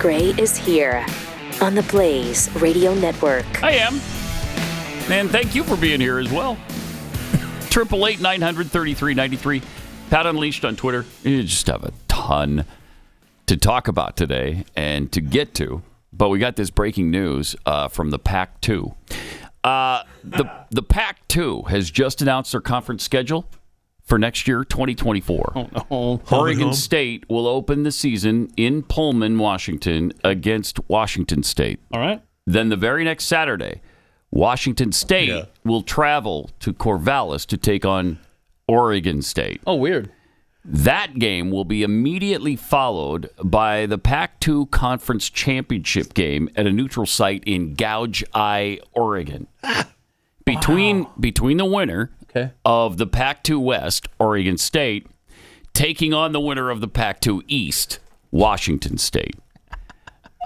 Gray is here on the Blaze Radio Network. I am. And thank you for being here as well. 888-900-3393. Pat Unleashed on Twitter. You just have a ton to talk about today and to get to. But we got this breaking news from the Pac-2. The Pac-2 has just announced their conference schedule for next year, 2024. Oh, no. Oregon State will open the season in Pullman, Washington, against Washington State. All right. Then the very next Saturday, Washington State will travel to Corvallis to take on Oregon State. Oh, weird. That game will be immediately followed by the Pac-2 Conference Championship game at a neutral site in Gouge Eye, Oregon. Between the winner of the Pac-2 West, Oregon State, taking on the winner of the Pac-2 East, Washington State.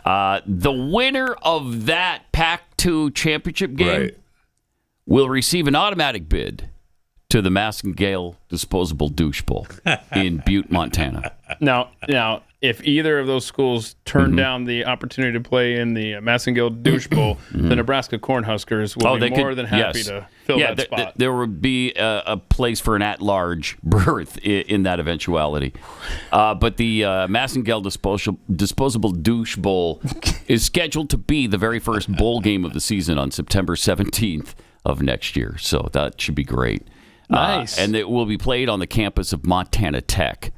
The winner of that Pac-2 championship game will receive an automatic bid to the Massengale Disposable Douche Bowl in Butte, Montana. Now, if either of those schools turn down the opportunity to play in the Massengale Douche Bowl, the Nebraska Cornhuskers will be more than happy to fill that spot. There would be a place for an at-large berth in that eventuality. But the Massengale Disposable Douche Bowl is scheduled to be the very first bowl game of the season on September 17th of next year. So that should be great. Nice. And it will be played on the campus of Montana Tech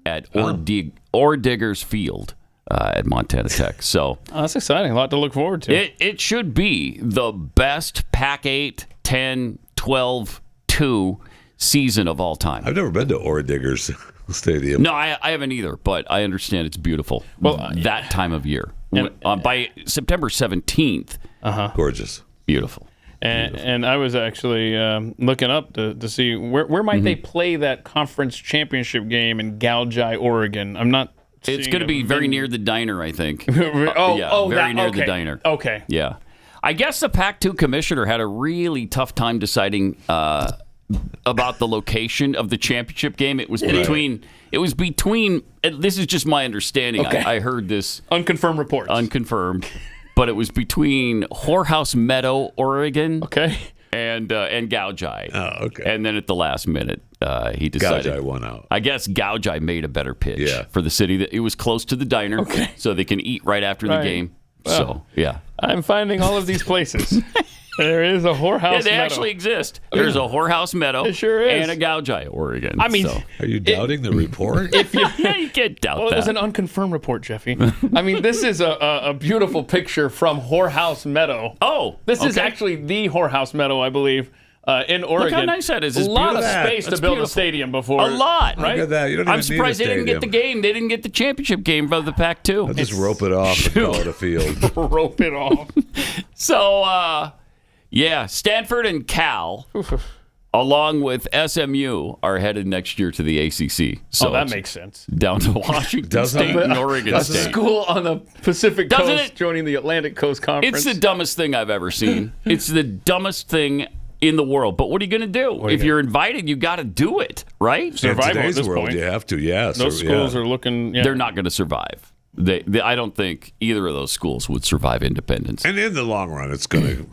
at Diggers Field at Montana Tech. So that's exciting. A lot to look forward to. It should be the best Pac-8, 10, 12, 2 season of all time. I've never been to Diggers Stadium. No, I haven't either, but I understand it's beautiful that time of year. By September 17th. Gorgeous. Beautiful. And I was actually looking up to see where might they play that conference championship game in Gouge, Oregon. I'm not. It's going to be very near the diner, I think. Very near the diner. Okay. Yeah, I guess the Pac-2 commissioner had a really tough time deciding about the location of the championship game. It was between. It was between. This is just my understanding. Okay. I heard this unconfirmed reports. Unconfirmed. But it was between Whorehouse Meadow, Oregon, and Gouge Eye. Oh, okay. And then at the last minute, he decided. Gouge Eye won out. I guess Gouge Eye made a better pitch for the city. It was close to the diner, so they can eat right after the game. Well, so, I'm finding all of these places. There is a Whorehouse Meadow. They actually exist. There's a Whorehouse Meadow. It sure is. And a Gouge Eye, Oregon. I mean, are you doubting the report? You can't doubt that. Well, it was an unconfirmed report, Jeffy. I mean, this is a beautiful picture from Whorehouse Meadow. Oh, this is actually the Whorehouse Meadow, I believe, in Oregon. Look how nice that is. It's a lot of space to build a stadium before. A lot, right? Look at that. You don't even I'm surprised need a they didn't get the game. They didn't get the championship game for the Pac-2. I'll just rope it off and call it a field. Rope it off. So, Stanford and Cal, along with SMU, are headed next year to the ACC. So that makes sense. Down to Washington State and Oregon That's State. A school on the Pacific Coast joining the Atlantic Coast Conference. It's the dumbest thing I've ever seen. It's the dumbest thing in the world. But what are you going to do? If you're invited, you got to do it, right? Survival in today's world, you have to, Those schools are looking... They're not going to survive. I don't think either of those schools would survive independence. And in the long run, it's going to...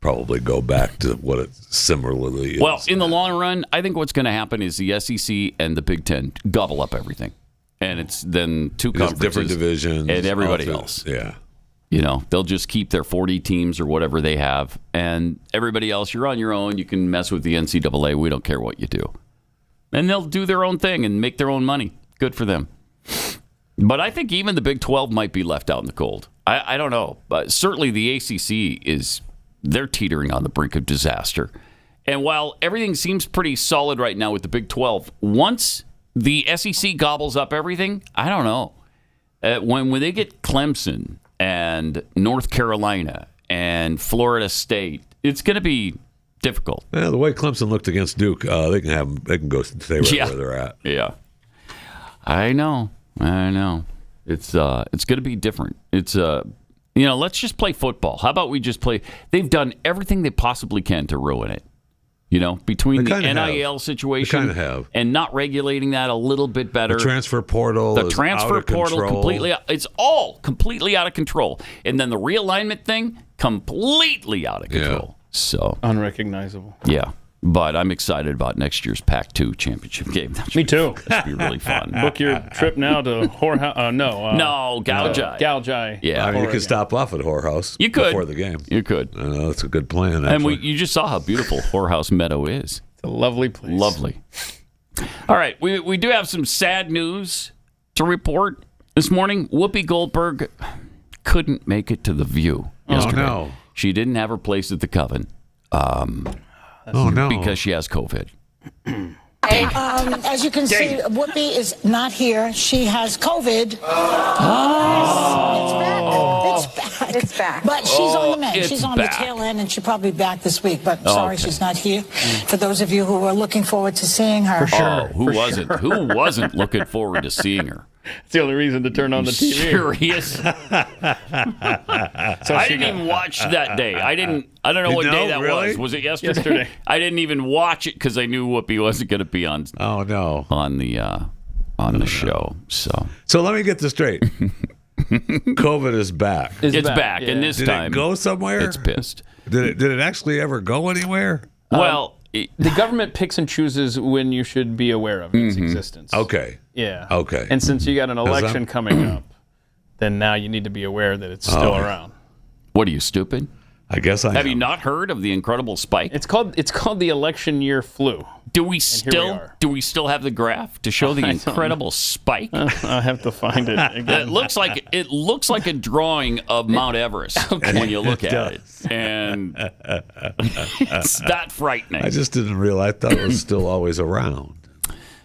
probably go back to what it similarly is. Well, in the long run, I think what's going to happen is the SEC and the Big Ten gobble up everything. And it's then two conferences. Different divisions. And everybody else. Yeah. They'll just keep their 40 teams or whatever they have. And everybody else, you're on your own. You can mess with the NCAA. We don't care what you do. And they'll do their own thing and make their own money. Good for them. But I think even the Big 12 might be left out in the cold. I don't know. But certainly the ACC is... They're teetering on the brink of disaster. And while everything seems pretty solid right now with the Big 12, once the SEC gobbles up everything, I don't know. When they get Clemson and North Carolina and Florida State, it's going to be difficult. Yeah, the way Clemson looked against Duke, they can go stay right where they're at. Yeah, I know. It's going to be different. It's let's just play football. How about we just play? They've done everything they possibly can to ruin it. Between They the kinda NIL situation They kinda have. and not regulating that a little bit better. The transfer portal The is transfer out of portal control. it's all completely out of control. And then the realignment thing, completely out of control. So unrecognizable. Yeah. But I'm excited about next year's Pac-2 championship game. Me too. That'd be really fun. Book your trip now to Gaojai. Gaojai. Yeah. I mean, you could stop off at Whorehouse before the game. You could. That's a good plan, actually. And you just saw how beautiful Whorehouse Meadow is. It's a lovely place. Lovely. All right. We do have some sad news to report this morning. Whoopi Goldberg couldn't make it to The View yesterday. Oh, no. She didn't have her place at the Coven. Oh, no. Because she has COVID. As you can see, Whoopi is not here. She has COVID. It's back. But she's on the mend. She's on the tail end, and she'll probably be back this week. But sorry, she's not here. For those of you who are looking forward to seeing her. For sure. Who wasn't looking forward to seeing her? It's the only reason to turn on the TV. Serious? I didn't even watch that day. I don't know what day that was. Was it yesterday? I didn't even watch it because I knew Whoopi wasn't going to be on. Oh no! On the show. So let me get this straight. COVID is back. It's back, and this Did time it go somewhere? It's pissed. Did it actually ever go anywhere? Well, the government picks and chooses when you should be aware of its existence. Okay. Yeah. Okay. And since you got an election coming up, then now you need to be aware that it's still around. What are you, stupid? I guess I have. You not heard of the incredible spike? It's called the election year flu. Do we still have the graph to show the incredible spike? I have to find it again. It looks like a drawing of Mount Everest when you look at it, and it's that frightening. I just didn't realize. I thought it was still always around.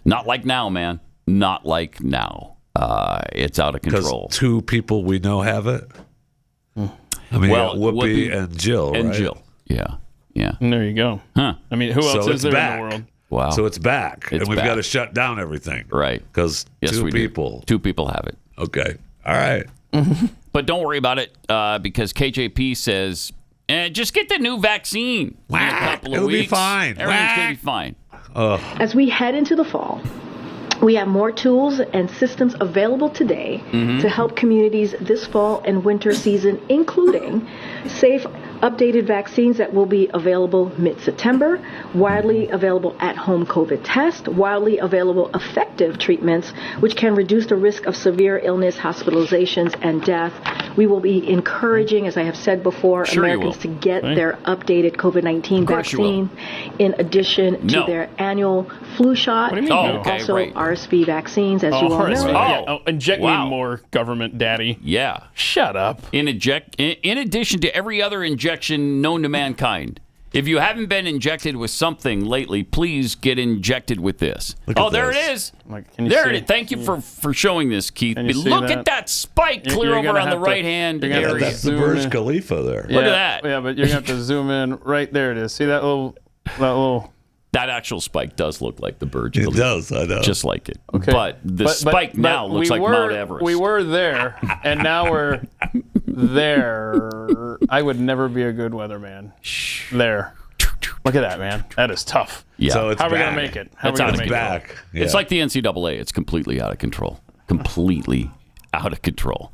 Not like now, man. Not like now. It's out of control. Because 2 people we know have it. I mean, Whoopi and Jill, right? And Jill, yeah. And there you go. Huh? I mean, who else is there back. in the world? Wow. So it's back, and we've back. got to shut down everything, right? Because 2 people, 2 people have it. Okay, all right. But don't worry about it because KJP says, just get the new vaccine. In a couple of It'll weeks. be fine. Everything's gonna be fine. As we head into the fall, we have more tools and systems available today to help communities this fall and winter season, including safe, updated vaccines that will be available mid-September, widely available at-home COVID test, widely available effective treatments, which can reduce the risk of severe illness, hospitalizations, and death. We will be encouraging, as I have said before, Americans to get their updated COVID-19 vaccine in addition to their annual flu shot and also RSV vaccines, as you all know. Inject me more, government daddy. Yeah. Shut up. In addition to every other injection known to mankind. If you haven't been injected with something lately, please get injected with this. There it is. There it is. Thank you for showing this, Keith. Look at that spike clear over on the right-hand area. That's the Burj Khalifa there. Look at that. Yeah, but you're going to have to zoom in. Right there it is. See that little... That actual spike does look like the Burj Khalifa. It does, I know. Just like it. Okay. But the spike now looks like Mount Everest. We were there, and now we're there. I would never be a good weatherman. There. Look at that, man. That is tough. Yeah. So it's How are we going to make it? How are we going to make it? Yeah. It's like the NCAA. It's completely out of control. Completely out of control.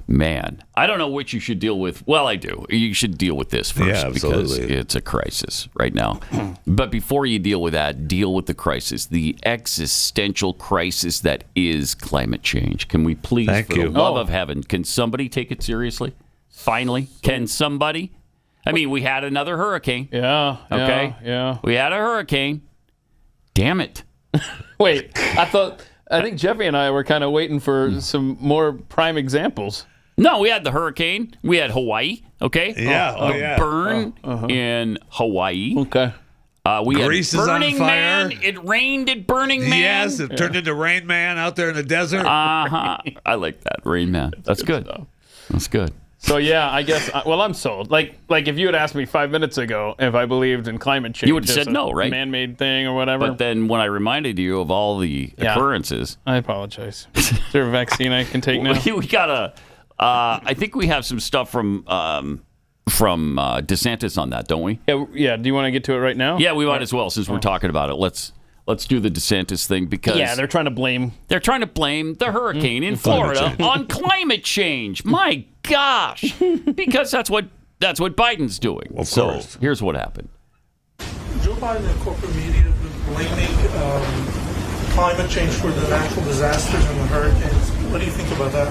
Man, I don't know which you should deal with. Well, I do. You should deal with this first because it's a crisis right now. But before you deal with that, deal with the crisis, the existential crisis that is climate change. Can we please, for the love of heaven, can somebody take it seriously? Finally, can somebody? I mean, we had another hurricane. Yeah. Okay. Yeah. We had a hurricane. Damn it. Wait, I think Jeffy and I were kind of waiting for some more prime examples. No, we had the hurricane. We had Hawaii, okay? Yeah. Burn in Hawaii. Okay. We Greece had is Burning on fire. Man. It rained at Burning Man. Yes, it turned into Rain Man out there in the desert. I like that, Rain Man. That's good. That's good. So, yeah, I guess, I'm sold. Like if you had asked me 5 minminutes ago if I believed in climate change. You would have said no, right? Man-made thing or whatever. But then when I reminded you of all the occurrences. I apologize. Is there a vaccine I can take now? We got I think we have some stuff from DeSantis on that, don't we? Yeah. Do you want to get to it right now? Yeah, we might as well since we're talking about it. Let's do the DeSantis thing because they're trying to blame the hurricane in Florida on climate change. My gosh, because that's what Biden's doing. Of course. Here's what happened. Joe Biden and corporate media have been blaming climate change for the natural disasters and the hurricanes. What do you think about that?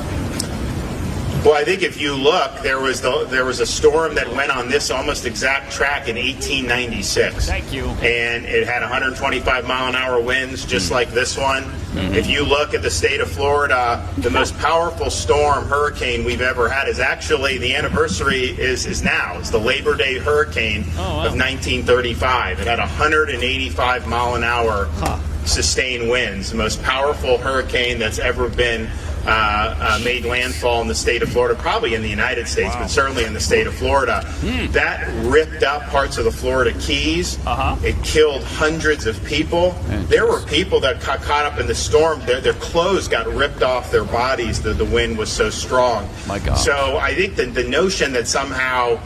Well, I think if you look, there was a storm that went on this almost exact track in 1896. Thank you. And it had 125 mile an hour winds, just like this one. If you look at the state of Florida, the most powerful hurricane we've ever had is actually the anniversary is now. It's the Labor Day hurricane of 1935. It had 185 mile an hour sustained winds, the most powerful hurricane that's ever been made landfall in the state of Florida, probably in the United States, but certainly in the state of Florida. That ripped up parts of the Florida Keys. It killed hundreds of people. There were people that got caught up in the storm. Their clothes got ripped off their bodies. The wind was so strong. My God. So I think the notion that somehow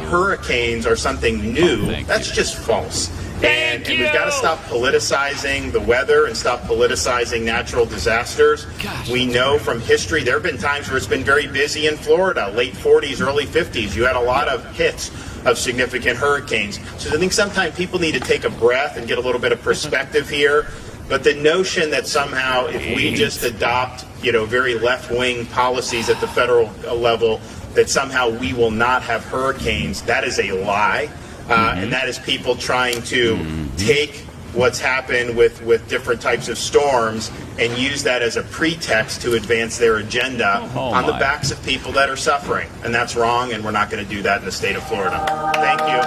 hurricanes are something new, that's just false. And we've got to stop politicizing the weather and stop politicizing natural disasters. We know from history there have been times where it's been very busy in Florida, late 40s, early 50s. You had a lot of hits of significant hurricanes. So I think sometimes people need to take a breath and get a little bit of perspective here. But the notion that somehow if we just adopt, very left-wing policies at the federal level, that somehow we will not have hurricanes, that is a lie. And that is people trying to take what's happened with different types of storms and use that as a pretext to advance their agenda on the backs of people that are suffering. And that's wrong, and we're not going to do that in the state of Florida. Thank you.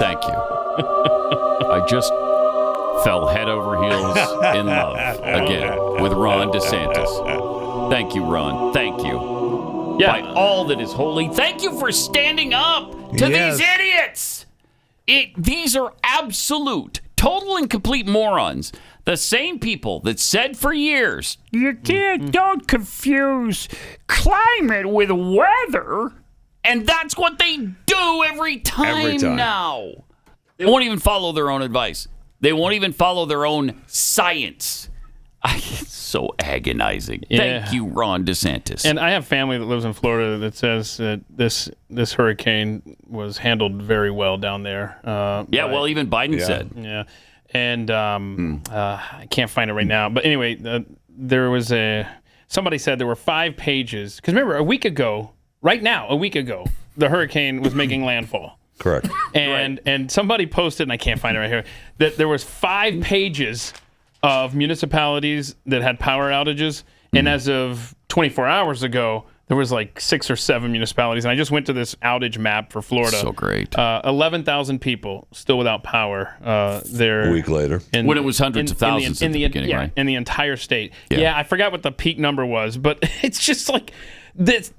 Thank you. I just fell head over heels in love again with Ron DeSantis. Thank you, Ron. Thank you. By all that is holy, thank you for standing up to these idiots. These are absolute, total and complete morons. The same people that said for years, don't confuse climate with weather. And that's what they do every time now. They won't even follow their own advice. They won't even follow their own science. It's so agonizing. Thank you, Ron DeSantis. And I have family that lives in Florida that says that this hurricane was handled very well down there. Well, even Biden said. Yeah. And I can't find it right now. But anyway, there was somebody said there were 5 pages. Because remember, a week ago, the hurricane was making landfall. Correct. And somebody posted, and I can't find it right here, that there was 5 pages of municipalities that had power outages, and as of 24 hours ago, there was like 6 or 7 municipalities. And I just went to this outage map for Florida. So great. 11,000 people still without power there. A week later. When it was hundreds of thousands at the beginning, right? In the entire state. Yeah, I forgot what the peak number was, but it's just like the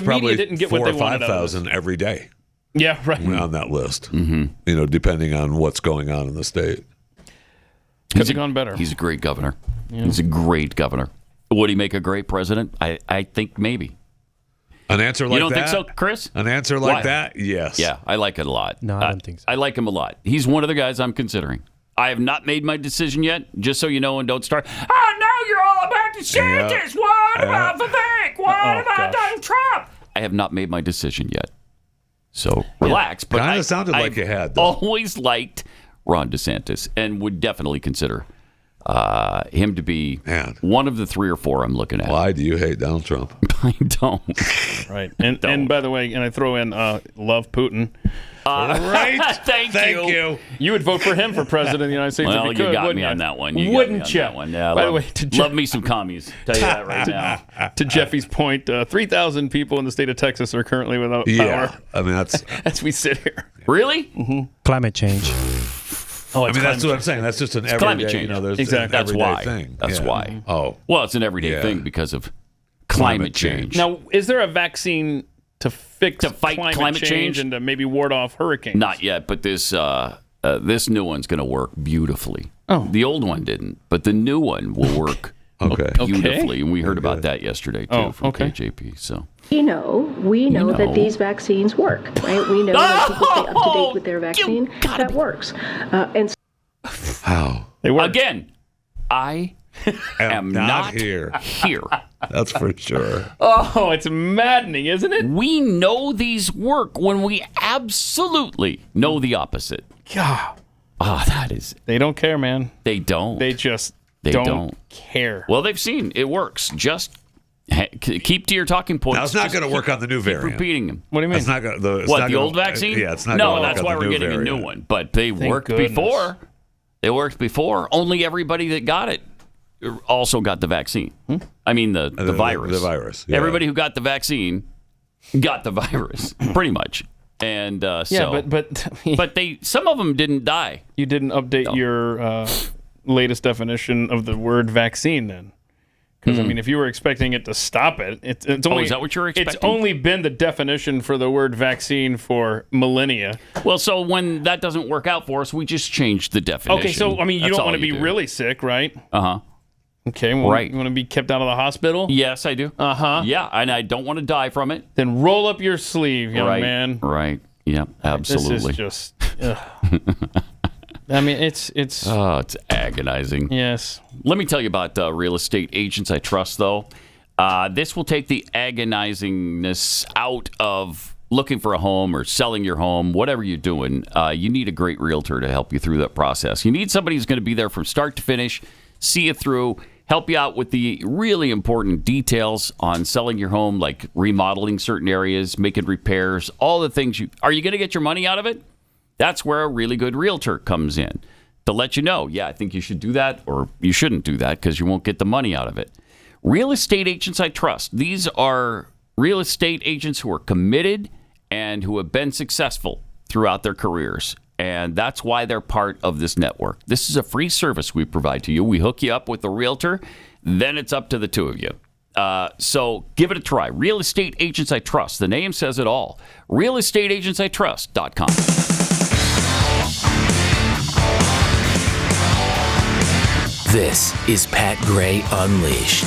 media didn't get what they wanted. 4,000 or 5,000 every day. Yeah, right. On that list, depending on what's going on in the state. Could have gone better. He's a great governor. Yeah. He's a great governor. Would he make a great president? I think maybe. An answer like that? You don't think so, Chris? An answer like that? Yes. Yeah, I like it a lot. No, I don't think so. I like him a lot. He's one of the guys I'm considering. I have not made my decision yet, just so you know, and don't start, now you're all about DeSantis. What about Vivek? What about Donald Trump? I have not made my decision yet. So relax. But kind of sounded like you had, though. Always liked Ron DeSantis and would definitely consider him to be one of the 3 or 4 I'm looking at. Why do you hate Donald Trump? I don't. Right. And by the way, and I throw in love Putin. Right. Thank you. You would vote for him for president of the United States if you could. You got me on that one. Wouldn't you? Yeah, by the way, love me some commies. Tell you that right now. To Jeffy's point, 3,000 people in the state of Texas are currently without power. I mean, that's as we sit here. Really? Mm-hmm. Climate change. That's what I'm saying. That's just an everyday climate change. Exactly. That's why. Thing. That's why. Oh. Well, it's an everyday thing because of climate change. Now, is there a vaccine to fight climate change and to maybe ward off hurricanes? Not yet, but this new one's going to work beautifully. Oh. The old one didn't, but the new one will work Okay. beautifully. And we heard about that yesterday, too, from KJP. So We know that these vaccines work, right? We know that people stay up to date with their vaccine. That works. And How? They work. again, I am not here. That's for sure. Oh, it's maddening, isn't it? We know these work when we absolutely know the opposite. God. That is. They don't care, man. They don't. They just They don't care. Well, they've seen it works. Just keep to your talking points. Now, it's not going to work on the new variant. Repeating them. What do you mean? It's not going. The old vaccine? Yeah, it's not. No, gonna that's work why on the we're new getting variant. a new one. But they worked before. They worked before. Only everybody that got it also got the vaccine. I mean the virus. The virus. Yeah. Everybody who got the vaccine got the virus, pretty much. And but they some of them didn't die. You didn't update your latest definition of the word vaccine, then. Because, I mean, if you were expecting it to stop it, it's only... is that what you were expecting? It's only been the definition for the word vaccine for millennia. Well, so when that doesn't work out for us, we just change the definition. Okay, so, I mean, you That's don't all want to be really sick, right? Uh-huh. Okay, well, right. You want to be kept out of the hospital? Yes, I do. Uh-huh. Yeah, and I don't want to die from it. Then roll up your sleeve, young man. Right. Yeah, absolutely. This is just... I mean, it's agonizing. Yes. Let me tell you about real estate agents I trust, though. This will take the agonizingness out of looking for a home or selling your home, whatever you're doing. You need a great realtor to help you through that process. You need somebody who's going to be there from start to finish, see you through, help you out with the really important details on selling your home, like remodeling certain areas, making repairs, all the things Are you going to get your money out of it? That's where a really good realtor comes in to let you know, I think you should do that or you shouldn't do that because you won't get the money out of it. Real estate agents I trust. These are real estate agents who are committed and who have been successful throughout their careers. And that's why they're part of this network. This is a free service we provide to you. We hook you up with a realtor. Then it's up to the two of you. So give it a try. Real Estate Agents I Trust. The name says it all. realestateagentsitrust.com. This is Pat Gray Unleashed.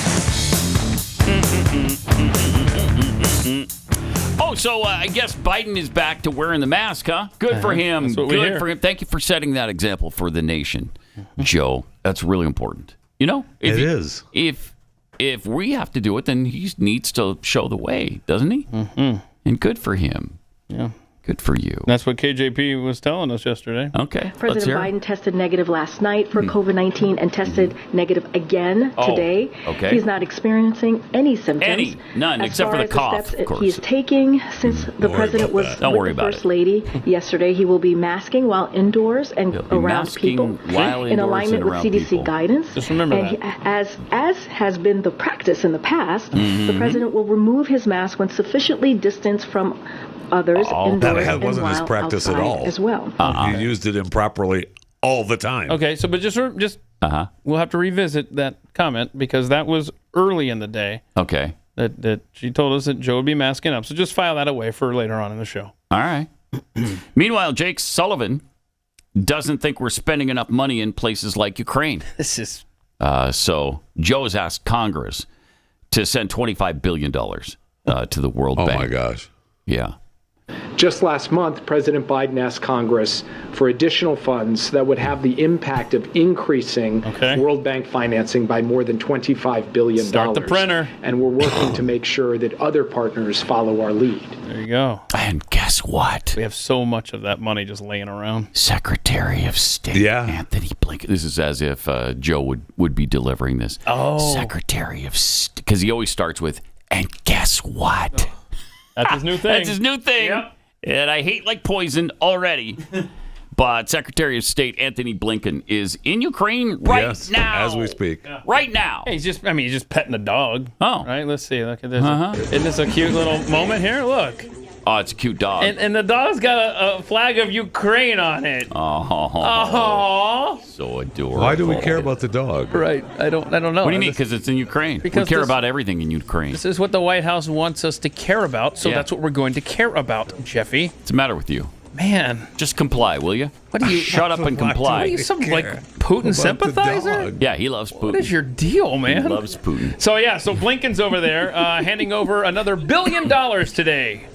So I guess Biden is back to wearing the mask, huh? Good for him. That's what we hear. Good for him. Thank you for setting that example for the nation, Joe. That's really important. You know, It is. If we have to do it, then he needs to show the way, doesn't he? Mm-hmm. And good for him. Yeah. Good for you. That's what KJP was telling us yesterday. Okay. President Biden tested negative last night for COVID-19 and tested negative again today. Okay. He's not experiencing any symptoms. None, except for the cough, of course. He's taking since the president was with the First Lady yesterday. He will be masking while indoors and around people in alignment with CDC guidance. Just remember and that. As has been the practice in the past, the president will remove his mask when sufficiently distanced from others indoors That wasn't and his practice at all. as well. He used it improperly all the time. Okay, so but just we'll have to revisit that comment because that was early in the day. Okay. That she told us that Joe would be masking up. So just file that away for later on in the show. All right. Meanwhile, Jake Sullivan doesn't think we're spending enough money in places like Ukraine. This is so Joe has asked Congress to send $25 billion to the World Bank. Oh my gosh. Yeah. Just last month, President Biden asked Congress for additional funds that would have the impact of increasing World Bank financing by more than $25 billion. Start the printer. And we're working to make sure that other partners follow our lead. There you go. And guess what? We have so much of that money just laying around. Secretary of State Anthony Blinken. This is as if Joe would be delivering this. Oh. Secretary of State. Because he always starts with, and guess what? That's his new thing. That's his new thing. Yep. And I hate like poison already. But Secretary of State Anthony Blinken is in Ukraine right now. As we speak. Yeah. Right now. Hey, he's just petting a dog. Oh. Right, let's see. Look at this. Isn't this a cute little moment here? Look. Oh, it's a cute dog. And the dog's got a flag of Ukraine on it. Oh. So adorable. Why do we care about the dog? Right. I don't know. What do you mean? Because it's in Ukraine. We care about everything in Ukraine. This is what the White House wants us to care about, so that's what we're going to care about, Jeffy. What's the matter with you? Man, just comply, will you? What do you shut up and comply? What are you, some like Putin sympathizer? Yeah, he loves Putin. What is your deal, man? He loves Putin. So Blinken's over there handing over another $1 billion today.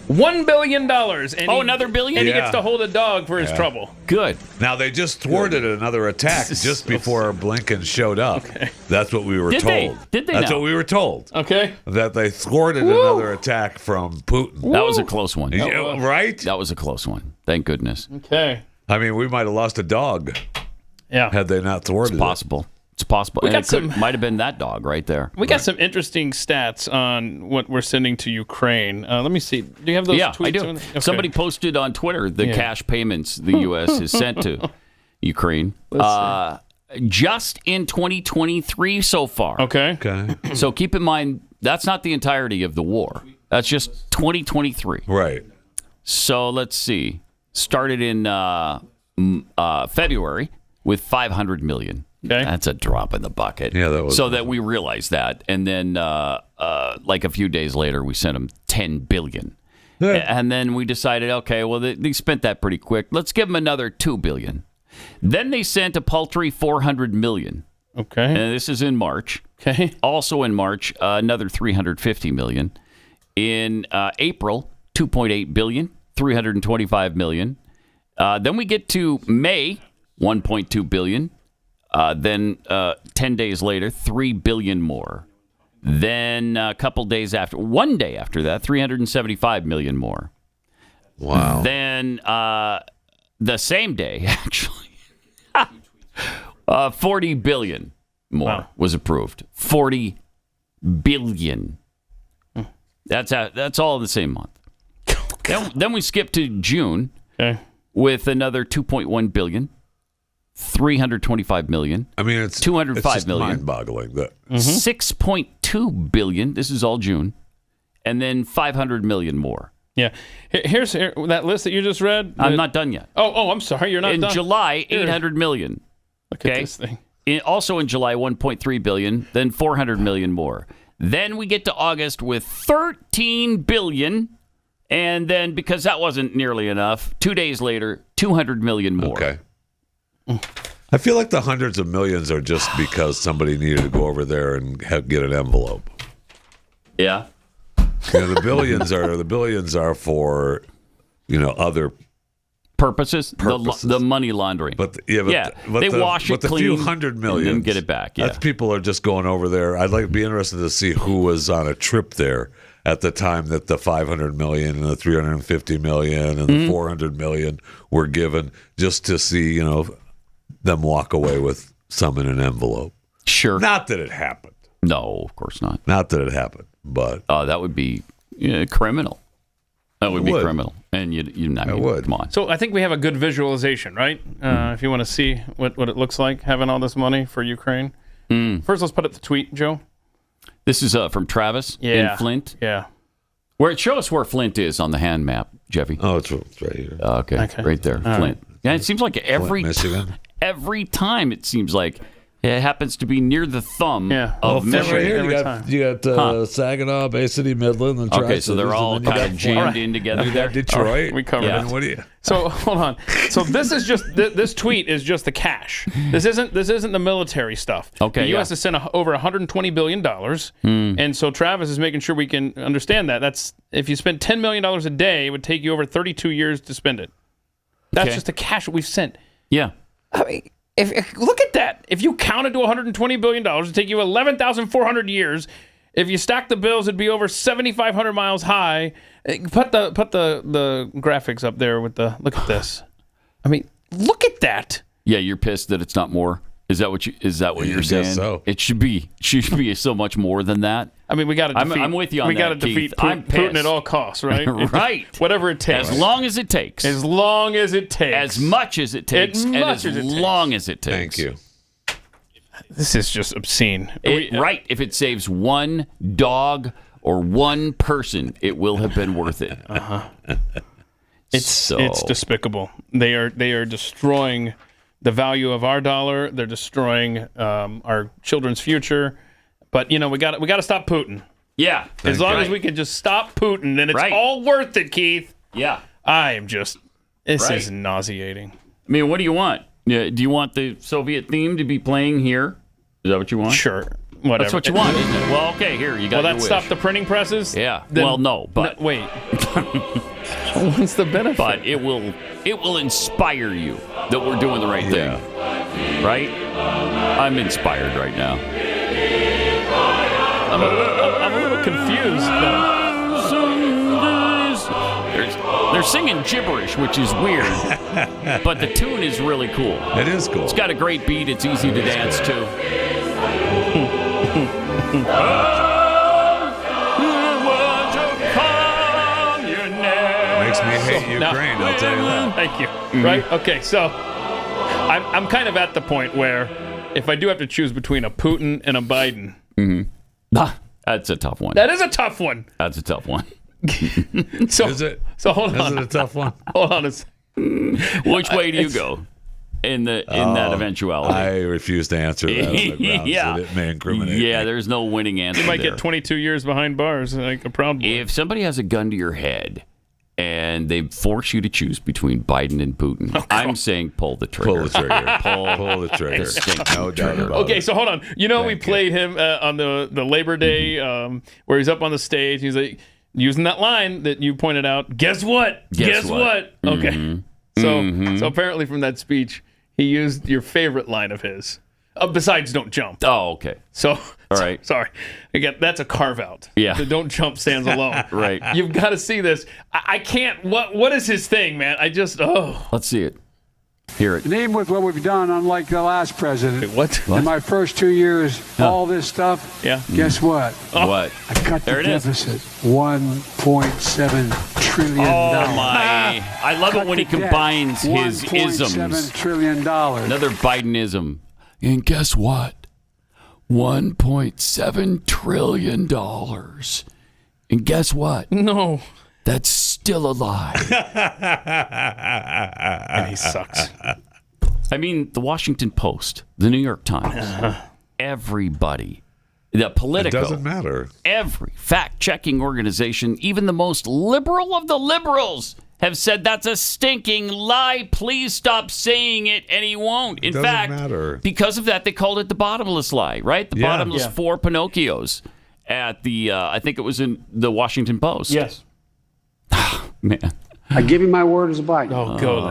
$1 billion. And another billion? And he gets to hold a dog for his trouble. Good. Now, they just thwarted another attack just before Blinken showed up. Okay. That's what we were told. Did they That's now? what we were told. Okay. That they thwarted another attack from Putin. That was a close one. Yeah, right? That was a close one. Thank goodness. Okay. I mean, we might have lost a dog Yeah. had they not thwarted It's possible. It's possible. We And got it might have been that dog right there. We got some interesting stats on what we're sending to Ukraine. Let me see. Do you have those tweets? I do. Okay. Somebody posted on Twitter the cash payments the U.S. has sent to Ukraine. Just in 2023 so far. Okay. So keep in mind, that's not the entirety of the war. That's just 2023. Right. So let's see. Started in February with $500 million. Okay. That's a drop in the bucket. Yeah, that was. So that we realized that, and then like a few days later, we sent them $10 billion, and then we decided, okay, well they spent that pretty quick. Let's give them another $2 billion. Then they sent a paltry $400 million. Okay. And this is in March. Okay. Also in March, another $350 million. In April, $2.8 billion, $325 million. Then we get to May, $1.2 billion. Then 10 days later, $3 billion more. Then a couple days after, one day after that, $375 million more. Wow. Then the same day, actually, $40 billion more was approved. $40 billion. That's all in the same month. Then we skip to June with another $2.1 billion. $325 million. I mean, it's $205 million. Mind-boggling. That $6.2 billion. This is all June, and then $500 million more. Yeah. Here's that list that you just read. I'm not done yet. Oh, I'm sorry. You're not in done. In July, $800 million. Look at this thing. Also in July, $1.3 billion. Then $400 million more. Then we get to August with $13 billion. And then, because that wasn't nearly enough, 2 days later, $200 million more. Okay. I feel like the hundreds of millions are just because somebody needed to go over there and get an envelope. Yeah. The billions are for, other purposes. The money laundering. But they wash it clean. But the few hundred million, and then get it back. Yeah. That's people are just going over there. I'd be interested to see who was on a trip there at the time that the $500 million and the $350 million and the $400 million were given, just to see, them walk away with some in an envelope. Sure. Not that it happened. No, of course not. Not that it happened, but that would be criminal. That would be criminal, and would. Come on. So I think we have a good visualization, right? If you want to see what it looks like having all this money for Ukraine. First, let's put up the tweet, Joe. This is from Travis in Flint. Yeah. Where it shows us where Flint is on the hand map, Jeffy. Oh, it's right here. Okay. Right there, all Flint. Right. Yeah, it seems like Michigan. Every time it seems like it happens to be near the thumb of Michigan. Michigan. Right here, you got Saginaw, Bay City, Midland, and okay, so they're all kind of jammed in together there. Detroit. We covered it. What do you? So hold on. So this is just this tweet is just the cash. This isn't the military stuff. Okay, the U.S. has sent over $120 billion, and so Travis is making sure we can understand that. That's if you spent $10 million a day, it would take you over 32 years to spend it. That's just the cash that we've sent. Yeah. I mean, if look at that. If you counted to $120 billion, it'd take you 11,400 years. If you stack the bills, it'd be over 7,500 miles high. Put the graphics up there with the look at this. I mean, look at that. Yeah, you're pissed that it's not more. Is that what you're saying? So. It should be so much more than that. I mean, we got to defeat. I'm with you on that. We got to defeat Putin at all costs, right? Right. Whatever it takes. As long as it takes. As long as it takes. As much as it takes. Long as it takes. Thank you. This is just obscene. Right. If it saves one dog or one person, it will have been worth it. It's despicable. They are destroying the value of our dollar. They're destroying our children's future. But we got to stop Putin. Yeah. As long as we can just stop Putin, then it's all worth it, Keith. Yeah. I am just This is nauseating. I mean, what do you want? Do you want the Soviet theme to be playing here? Is that what you want? Sure. Whatever. That's what you want, isn't it? Well, okay, here, you got Will your that stop wish. the printing presses? Yeah. Then- well, no, but... No, wait. What's the benefit? But it will inspire you that we're doing the right thing. Right? I'm inspired right now. I'm a little confused, though. They're singing gibberish, which is weird, but the tune is really cool. It is cool. It's got a great beat. It's easy to dance to. Makes me hate Ukraine, I'll tell you that. Thank you. Right? Okay, so I'm kind of at the point where if I do have to choose between a Putin and a Biden, That's a tough one. that is a tough one. That's a tough one. So, Is it? So hold on. Is it a tough one? Hold on a second. Which way do you go in that eventuality? I refuse to answer that on the grounds that it may incriminate me. There's no winning answer. You might there. get 22 years behind bars, like a proud boy. If somebody has a gun to your head and they force you to choose between Biden and Putin, I'm saying pull the trigger. Pull the trigger. Pull the trigger. No doubt about it. Okay, so hold on. We played him on the Labor Day where he's up on the stage. He's like using that line that you pointed out. Guess what? Guess what? Okay. So apparently from that speech, he used your favorite line of his. Besides, don't jump. Oh, okay. So, all right. Sorry. Again, that's a carve out. Yeah. The don't jump stands alone. Right. You've got to see this. I can't. What is his thing, man? Let's see it. Hear it. Name with what we've done, unlike the last president. Wait, what? In my first 2 years, all this stuff. Yeah. Guess what? What? I cut There the it is. deficit. $1.7 trillion. Oh my! I love it when he Cut the debt. combines his isms. $1.7 trillion. Another Bidenism. And guess what? $1.7 trillion. And guess what? No. That's still a lie. And he sucks. I mean, the Washington Post, the New York Times, everybody, the Politico. It doesn't matter. Every fact-checking organization, even the most liberal of the liberals, have said that's a stinking lie. Please stop saying it, and he won't. In doesn't fact, matter. because of that, they called it the bottomless lie, right? The bottomless four Pinocchios at the, I think it was in the Washington Post. Yes. Man. I give you my word as a Biden. Oh, go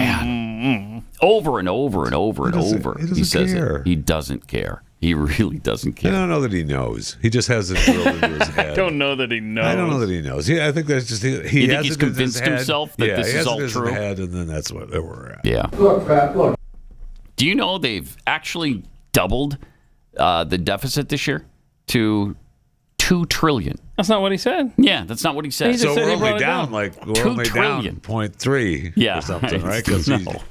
Man. Over and over and over and over. He doesn't He says care. it. He doesn't care. He really doesn't I care. don't know that he knows. He just has it drilled into his head. I don't know that he knows. I don't know that he knows. I think that's just he You has think he's it in his convinced head. himself that this he is has all it in his true? head, and then that's where we're at. Yeah. Look, Pat, look. Do you know they've actually doubled the deficit this year to $2 trillion? That's not what he said. Yeah, that's not what he said. He just So said we're he brought only it down down. like we're 2 only trillion. down 0.3 Yeah, or something, right? No.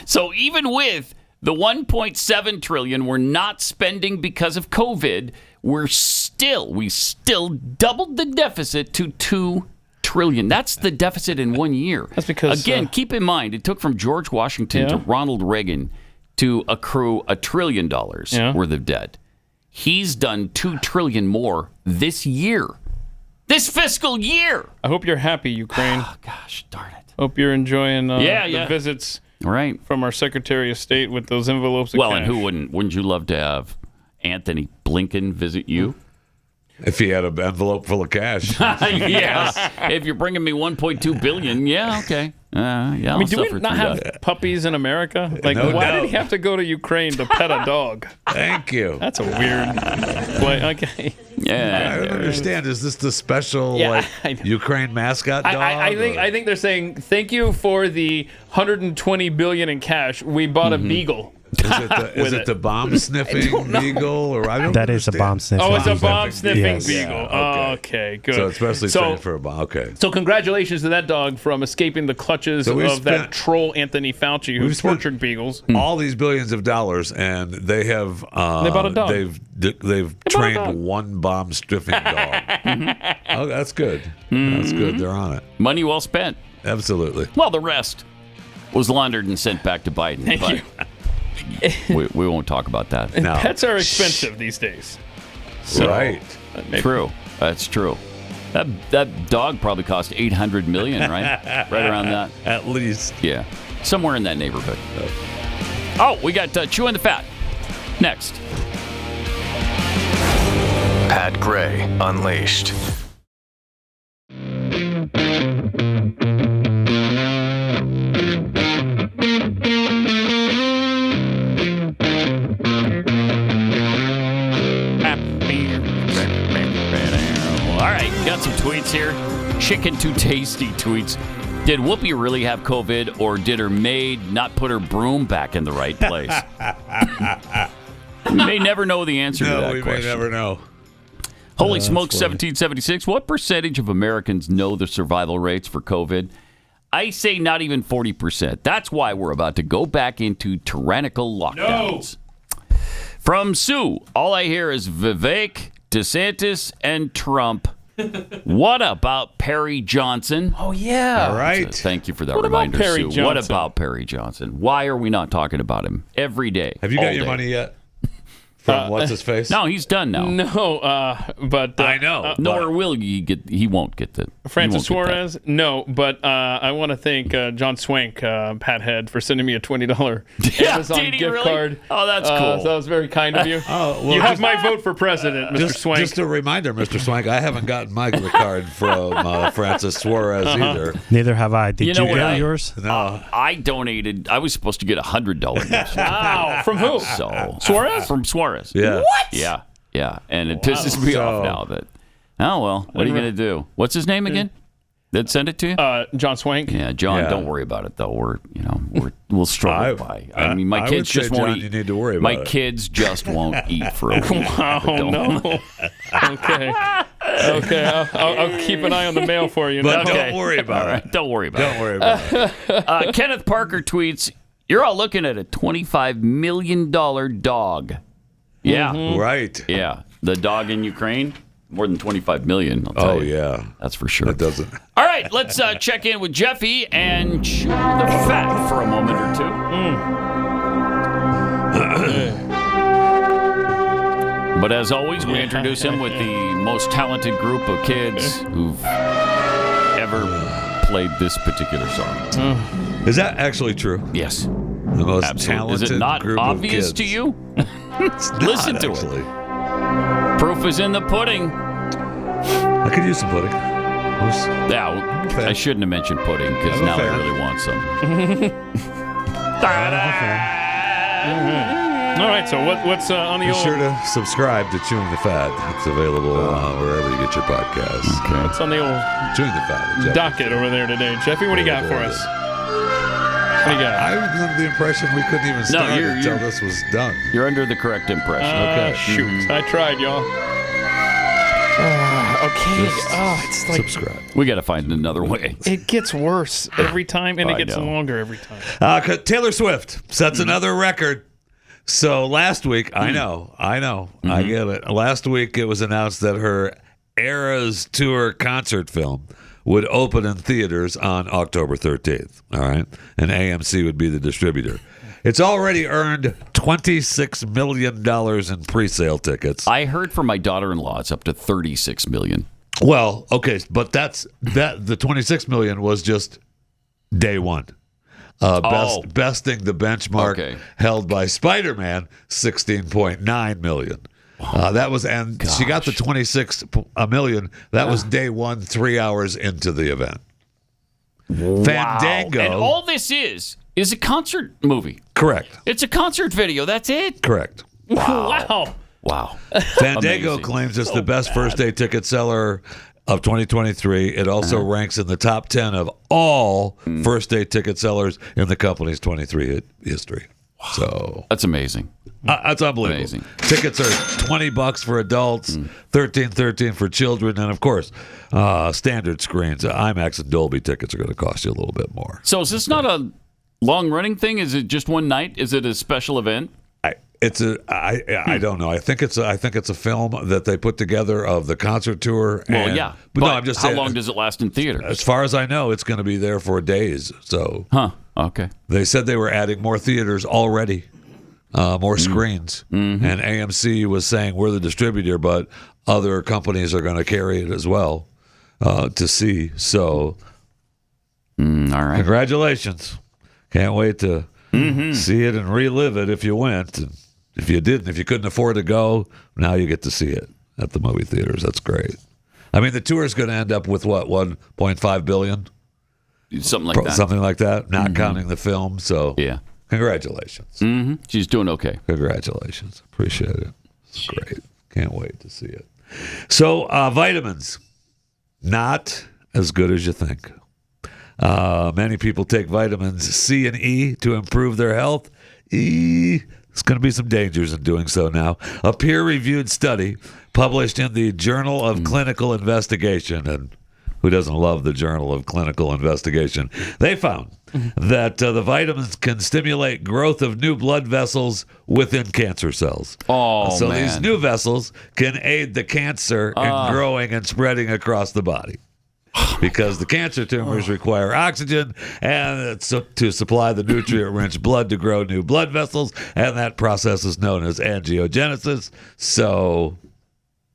So even with the $1.7 trillion we're not spending because of COVID, we still doubled the deficit to $2 trillion. That's the deficit in 1 year. That's because again, keep in mind it took from George Washington to Ronald Reagan to accrue $1 trillion worth of debt. He's done $2 trillion more this year, this fiscal year. I hope you're happy, Ukraine. Oh, gosh, darn it! Hope you're enjoying the visits right from our Secretary of State with those envelopes of Well, cash. and who wouldn't? Wouldn't you love to have Anthony Blinken visit you? If he had an envelope full of cash. Yes. If you're bringing me $1.2 billion, yeah, okay. Yeah, I mean, do we suffer not through have that. puppies in America? Like, No why doubt. did he have to go to Ukraine to pet a dog? Thank you. That's a weird way. Okay. Yeah. I don't understand. Is this the special Yeah, I know. Ukraine mascot dog? I think they're saying thank you for the $120 billion in cash. We bought a beagle. Is it the bomb sniffing beagle or I don't That is a understand. bomb sniffing. Oh, it's a bomb sniffing Yes. beagle. Yeah, Oh, okay. okay, good. So it's specially trained for a bomb. Okay. So congratulations to that dog from escaping the clutches So we've of that spent- troll Anthony Fauci who we've spent- tortured beagles. All these billions of dollars, and they have They bought a dog. They've bought a dog. trained one bomb sniffing dog. Oh, that's good. That's good. They're on it. Money well spent. Absolutely. Well, the rest was laundered and sent back to Biden. Thank but you. we won't talk about that. No. Pets are expensive these days. So, Right. Maybe. True. That's true. That dog probably cost $800 million, right? Right around that. At least. Yeah. Somewhere in that neighborhood. Oh, we got Chewing the Fat. Next. Pat Gray Unleashed. All right, got some tweets here. Chicken Too Tasty tweets. Did Whoopi really have COVID, or did her maid not put her broom back in the right place? We may never know the answer to that question. No, we may never know. Holy smokes, 1776. What percentage of Americans know the survival rates for COVID? I say not even 40%. That's why we're about to go back into tyrannical lockdowns. No. From Sue, all I hear is Vivek, DeSantis, and Trump. What about Perry Johnson? Oh, yeah. All right. So thank you for that What about reminder, Perry Sue. Johnson? What about Perry Johnson? Why are we not talking about him every day? Have you all got your day? money yet? From what's his face? No, he's done now. No, but I know. Nor will he get. He won't get the Francis Suarez. No, but I want to thank John Swank, Pathead, for sending me a $20 Amazon did he gift really? card. Oh, that's cool. So that was very kind of you. Well, you have my vote for president, Mr. Swank. Just a reminder, Mr. Swank, I haven't gotten my card from Francis Suarez either. Neither have I. Did you know get yours? No. I donated. I was supposed to get $100. Wow. From who? So Suarez? From Suarez. Yeah. What? Yeah. And it pisses me off now that. Oh well, what are you gonna do? What's his name again? That send it to you? John Swank. Yeah, John. Yeah. Don't worry about it though. We'll struggle by. I mean, my I kids would just say, won't John, eat. you need to worry about my it. kids just won't eat for a week. Wow, no. Okay. I'll keep an eye on the mail for you. But now. don't worry about All it. right, don't worry about Don't worry about it. it. Kenneth Parker tweets: "You're all looking at a $25 million dog." Yeah. Right. Yeah. The dog in Ukraine, more than 25 million. I'll tell you. Yeah. That's for sure. It doesn't. All right, let's check in with Jeffy and chew the fat for a moment or two. But as always, we introduce him with the most talented group of kids who've ever played this particular song. Is that actually true? Yes. The most Absolutely. talented Is it not group obvious of to kids. you? It's not, Listen to actually. it. Proof is in the pudding. I could use some pudding. Now, I shouldn't have mentioned pudding because I'm a now I fan. really want some. All right, so what's on the Be old... sure to subscribe to Chewing the Fat. It's available wherever you get your podcasts. What's on the old Chewing the Fat. docket over there today? Jeffy, what do you got for us? What do you got? I was under the impression we couldn't even start until this was done. You're under the correct impression. Okay. Shoot. I tried, y'all. Okay. It's like Subscribe. We got to find another way. it gets worse every time, and it I gets know. longer every time. Taylor Swift sets another record. So last week, I know, I get it. Last week, it was announced that her Eras Tour concert film would open in theaters on October 13th. All right, and AMC would be the distributor. It's already earned $26 million in pre-sale tickets. I heard from my daughter-in-law it's up to $36 million. Well, okay, but that the $26 million was just day one. Besting the benchmark held by Spider-Man, $16.9 million. That was, and she got the $26 million. That was day one, 3 hours into the event. Fandango. And all this is a concert movie. Correct. It's a concert video. That's it. Correct. Wow. Wow. Fandango Amazing. claims it's the best first-day ticket seller of 2023. It also ranks in the top 10 of all first-day ticket sellers in the company's 23 history. Wow. So that's amazing. That's unbelievable. Amazing. Tickets are $20 for adults, $13 for children, and of course, standard screens. IMAX and Dolby tickets are going to cost you a little bit more. So is this not a long-running thing? Is it just one night? Is it a special event? I don't know. I think it's a film that they put together of the concert tour. Well, yeah. But no, I'm how just saying, long does it last in theaters? As far as I know, it's going to be there for days. So, okay. They said they were adding more theaters already, more screens, and AMC was saying we're the distributor, but other companies are going to carry it as well. to see. So, all right. Congratulations. Can't wait to see it and relive it if you went. And if you didn't, if you couldn't afford to go, now you get to see it at the movie theaters. That's great. I mean, the tour is going to end up with what, $1.5 billion? Something like that. Something like that, not counting the film. So, yeah. Congratulations. She's doing okay. Congratulations. Appreciate it. It's great. Can't wait to see it. So, vitamins, not as good as you think. Many people take vitamins C and E to improve their health. There's going to be some dangers in doing so now. A peer-reviewed study published in the Journal of Clinical Investigation, and who doesn't love the Journal of Clinical Investigation? They found that the vitamins can stimulate growth of new blood vessels within cancer cells. So these new vessels can aid the cancer in growing and spreading across the body. Because the cancer tumors require oxygen and to supply the nutrient-rich blood to grow new blood vessels, and that process is known as angiogenesis. So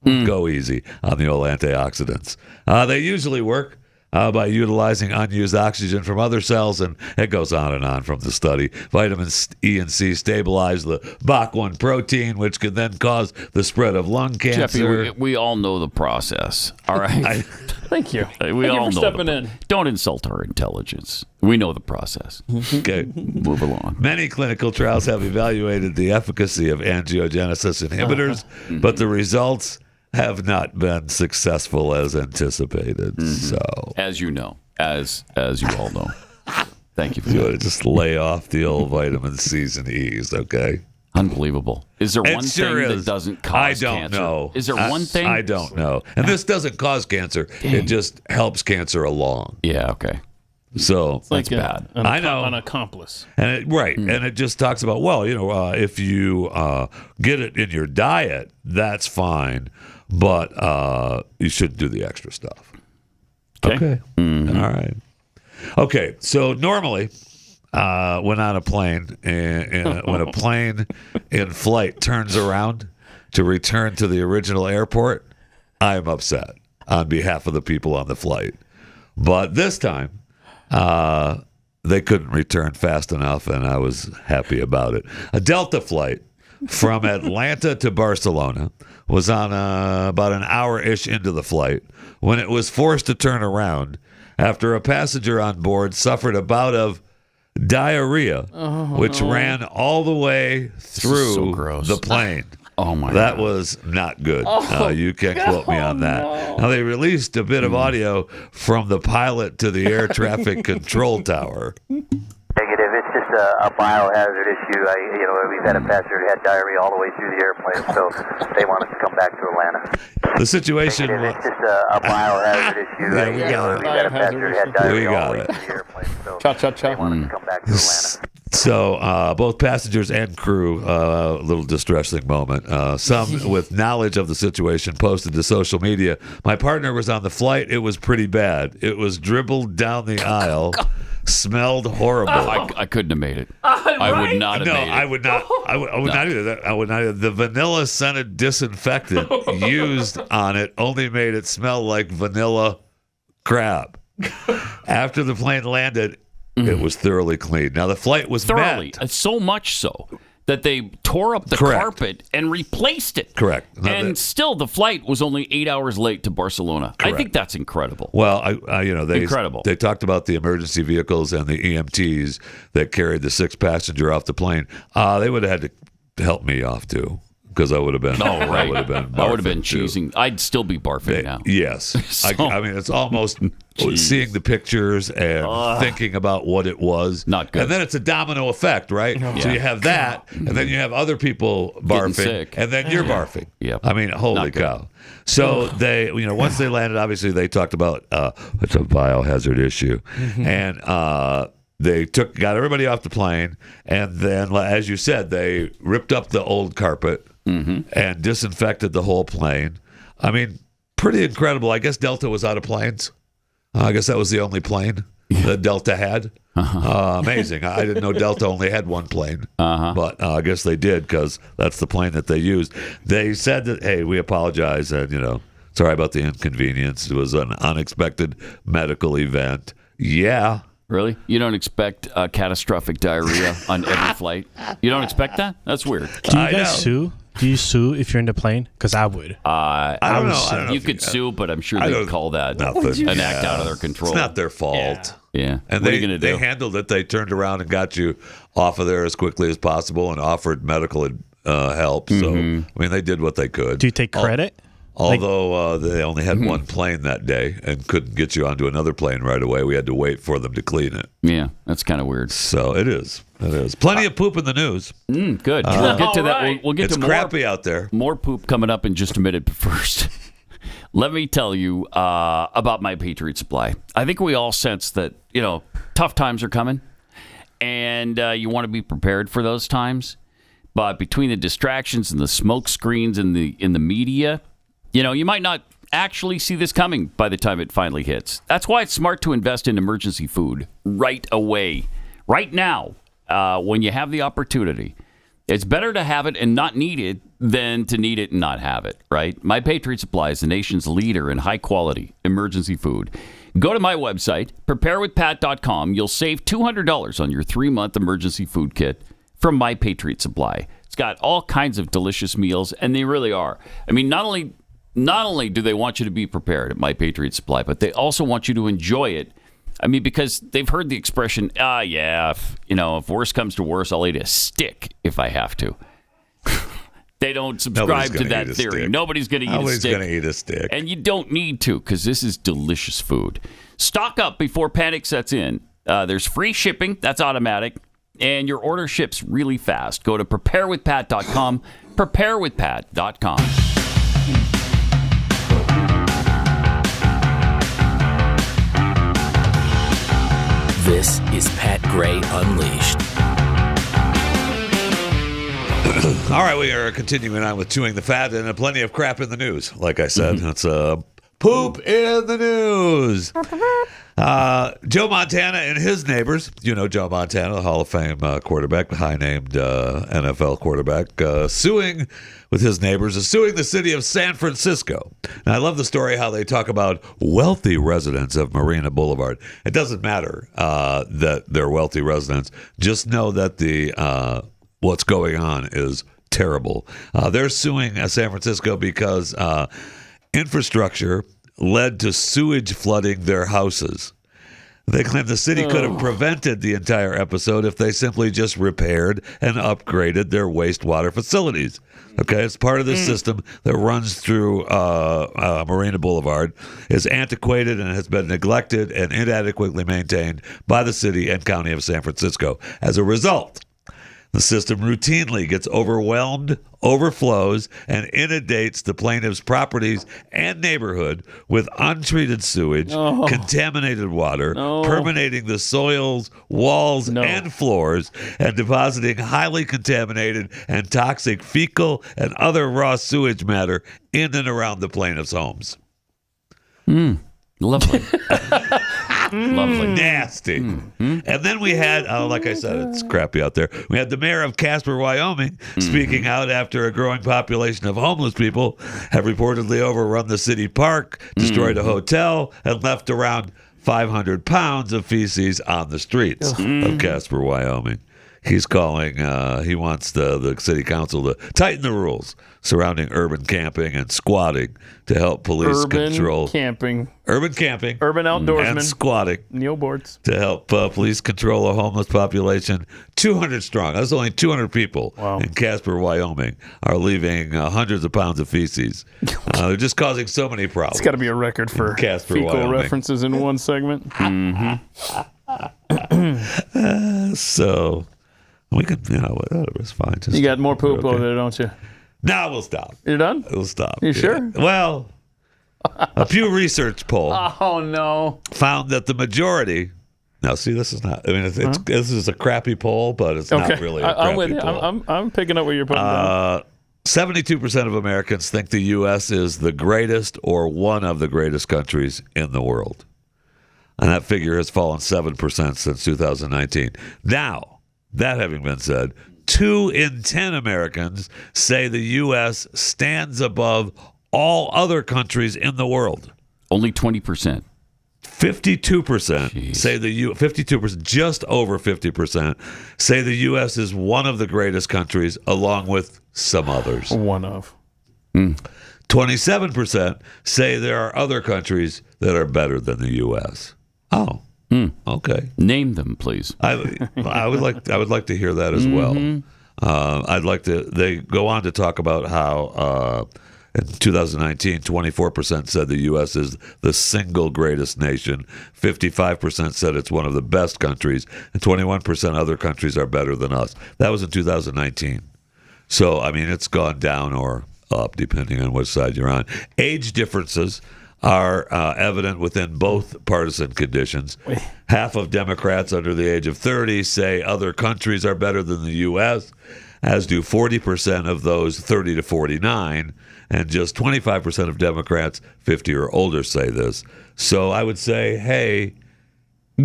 go easy on the old antioxidants. They usually work by utilizing unused oxygen from other cells, and it goes on and on from the study. Vitamins E and C stabilize the BAC1 protein, which can then cause the spread of lung cancer. Jeffy, we all know the process, all right? Thank you. We all for know stepping in. Don't insult our intelligence. We know the process. Okay. Move along. Many clinical trials have evaluated the efficacy of angiogenesis inhibitors, but the results have not been successful as anticipated. So, as you know, as you all know. Thank you for that. Just lay off the old vitamin C's and E's, okay? Unbelievable. Is there one thing that doesn't cause cancer? I don't know. Is there one thing? I don't know. And this doesn't cause cancer. Dang. It just helps cancer along. Yeah, okay. So It's like bad. I know. An accomplice. And and it just talks about, well, if you get it in your diet, that's fine, but you shouldn't do the extra stuff. Okay. All right. Okay. So normally, when on a plane, and when a plane in flight turns around to return to the original airport, I am upset on behalf of the people on the flight. But this time, they couldn't return fast enough, and I was happy about it. A Delta flight from Atlanta to Barcelona was on about an hour-ish into the flight when it was forced to turn around after a passenger on board suffered a bout of diarrhea, which ran all the way through the plane. Oh my! That was not good. You can't quote me on that. Now they released a bit of audio from the pilot to the air traffic control tower. Negative. It's just a biohazard issue. We've had a passenger who had diarrhea all the way through the airplane, so they want us to come back to Atlanta. The situation was... It's just a biohazard issue. Yeah, we got it. We've had a passenger who had diarrhea We all got the way it. through the airplane, so Cha-cha-cha. they want us to come back to Atlanta. So both passengers and crew, a little distressing moment. Some with knowledge of the situation posted to social media. My partner was on the flight. It was pretty bad. It was dribbled down the aisle. Smelled horrible. I couldn't have made it. I would not have made it. I would not. I would not either. I would not either. The vanilla scented disinfectant used on it only made it smell like vanilla crap. After the plane landed, it was thoroughly cleaned. Now the flight was thoroughly, met. so much so that they tore up the Correct. carpet and replaced it. Correct. Now And still, the flight was only 8 hours late to Barcelona. Correct. I think that's incredible. Well, Incredible. They talked about the emergency vehicles and the EMTs that carried the 6th passenger off the plane. They would have had to help me off too, because I would have been. Oh, right. I would have been choosing. I'd still be barfing now. Yes. So- I mean, it's almost seeing the pictures and thinking about what it was. Not good. And then it's a domino effect, right? So you have that, and then you have other people barfing, sick. and then you're barfing. Yep. I mean, holy Not good. cow. So they, once they landed, obviously they talked about it's a biohazard issue, and they got everybody off the plane, and then, as you said, they ripped up the old carpet and disinfected the whole plane. I mean, pretty incredible. I guess Delta was out of planes. I guess that was the only plane that Delta had. Amazing. I didn't know Delta only had one plane, but I guess they did, because that's the plane that they used. They said that, hey, we apologize, and Sorry about the inconvenience. It was an unexpected medical event. Yeah. Really? You don't expect catastrophic diarrhea on every flight? You don't expect that? That's weird. Do you guys sue? Do you sue if you're in the plane? Because I would. I don't know. You could sue, but I'm sure they'd call that an act out of their control. It's not their fault. Yeah. And what are you going to do? They handled it. They turned around and got you off of there as quickly as possible and offered medical help. So, I mean, they did what they could. Do you take credit? Although they only had one plane that day and couldn't get you onto another plane right away. We had to wait for them to clean it. Yeah, that's kind of weird. So it is. It is. Plenty of poop in the news. Good. We'll get to that. We'll get it's to more. Crappy out there. More poop coming up in just a minute. But first, let me tell you about My Patriot Supply. I think we all sense that, tough times are coming, and you want to be prepared for those times. But between the distractions and the smoke screens in the media, you might not actually see this coming by the time it finally hits. That's why it's smart to invest in emergency food right away, right now, when you have the opportunity. It's better to have it and not need it than to need it and not have it, right? My Patriot Supply is the nation's leader in high-quality emergency food. Go to my website, preparewithpat.com. You'll save $200 on your 3-month emergency food kit from My Patriot Supply. It's got all kinds of delicious meals, and they really are. I mean, not only do they want you to be prepared at My Patriot Supply, but they also want you to enjoy it. I mean, because they've heard the expression, if worse comes to worse, I'll eat a stick if I have to. They don't subscribe to that theory. Nobody's going to eat a stick. Nobody's going to eat a stick. And you don't need to, because this is delicious food. Stock up before panic sets in. There's free shipping. That's automatic. And your order ships really fast. Go to preparewithpat.com. Preparewithpat.com. This is Pat Gray Unleashed. All right, we are continuing on with Chewing the Fat and plenty of crap in the news. Like I said, it's poop in the news. Joe Montana and his neighbors, Joe Montana, the Hall of Fame quarterback, the high-named NFL quarterback, suing with his neighbors, is suing the city of San Francisco. And I love the story how they talk about wealthy residents of Marina Boulevard. It doesn't matter that they're wealthy residents. Just know that the what's going on is terrible. They're suing San Francisco because infrastructure led to sewage flooding their houses. They claim the city could have prevented the entire episode if they simply just repaired and upgraded their wastewater facilities. Okay, it's part of the system that runs through Marina Boulevard, is antiquated and has been neglected and inadequately maintained by the city and county of San Francisco. As a result, the system routinely gets overwhelmed, overflows, and inundates the plaintiff's properties and neighborhood with untreated sewage, contaminated water, permeating the soils, walls, and floors, and depositing highly contaminated and toxic fecal and other raw sewage matter in and around the plaintiff's homes. Lovely. Lovely. Nasty. And then we had, like I said, it's crappy out there. We had the mayor of Casper, Wyoming, speaking out after a growing population of homeless people have reportedly overrun the city park, destroyed a hotel, and left around 500 pounds of feces on the streets of Casper, Wyoming. He's calling, he wants the city council to tighten the rules surrounding urban camping and squatting to help police control. Urban camping. Urban outdoorsmen. And squatting. Neo boards. To help police control a homeless population. 200 strong. That's only 200 people in Casper, Wyoming, are leaving hundreds of pounds of feces. They're just causing so many problems. It's got to be a record for Casper, fecal Wyoming. references in one segment. So we could, whatever, it's fine. Just you got more poop over there, don't you? No, we'll stop. You're done? We'll stop. You sure? Well, a Pew Research poll found that the majority. Now, see, this is not. I mean, this is a crappy poll, but it's not really a crappy I'm with you. poll. I'm picking up what you're putting down. 72% of Americans think the U.S. is the greatest or one of the greatest countries in the world. And that figure has fallen 7% since 2019. Now, that having been said, 2 in 10 Americans say the U.S. stands above all other countries in the world. Only 20%. 52% say 52%, just over 50% say the U.S. is one of the greatest countries, along with some others. One of. 27% say there are other countries that are better than the U.S. Oh, okay. Name them, please. I would like to hear that as well. I'd like to. They go on to talk about how in 2019, 24% said the U.S. is the single greatest nation. 55% said it's one of the best countries, and 21% other countries are better than us. That was in 2019. So, I mean, it's gone down or up, depending on which side you're on. Age differences are evident within both partisan conditions. Half of Democrats under the age of 30 say other countries are better than the U.S., as do 40% of those 30 to 49, and just 25% of Democrats 50 or older say this. So I would say, hey,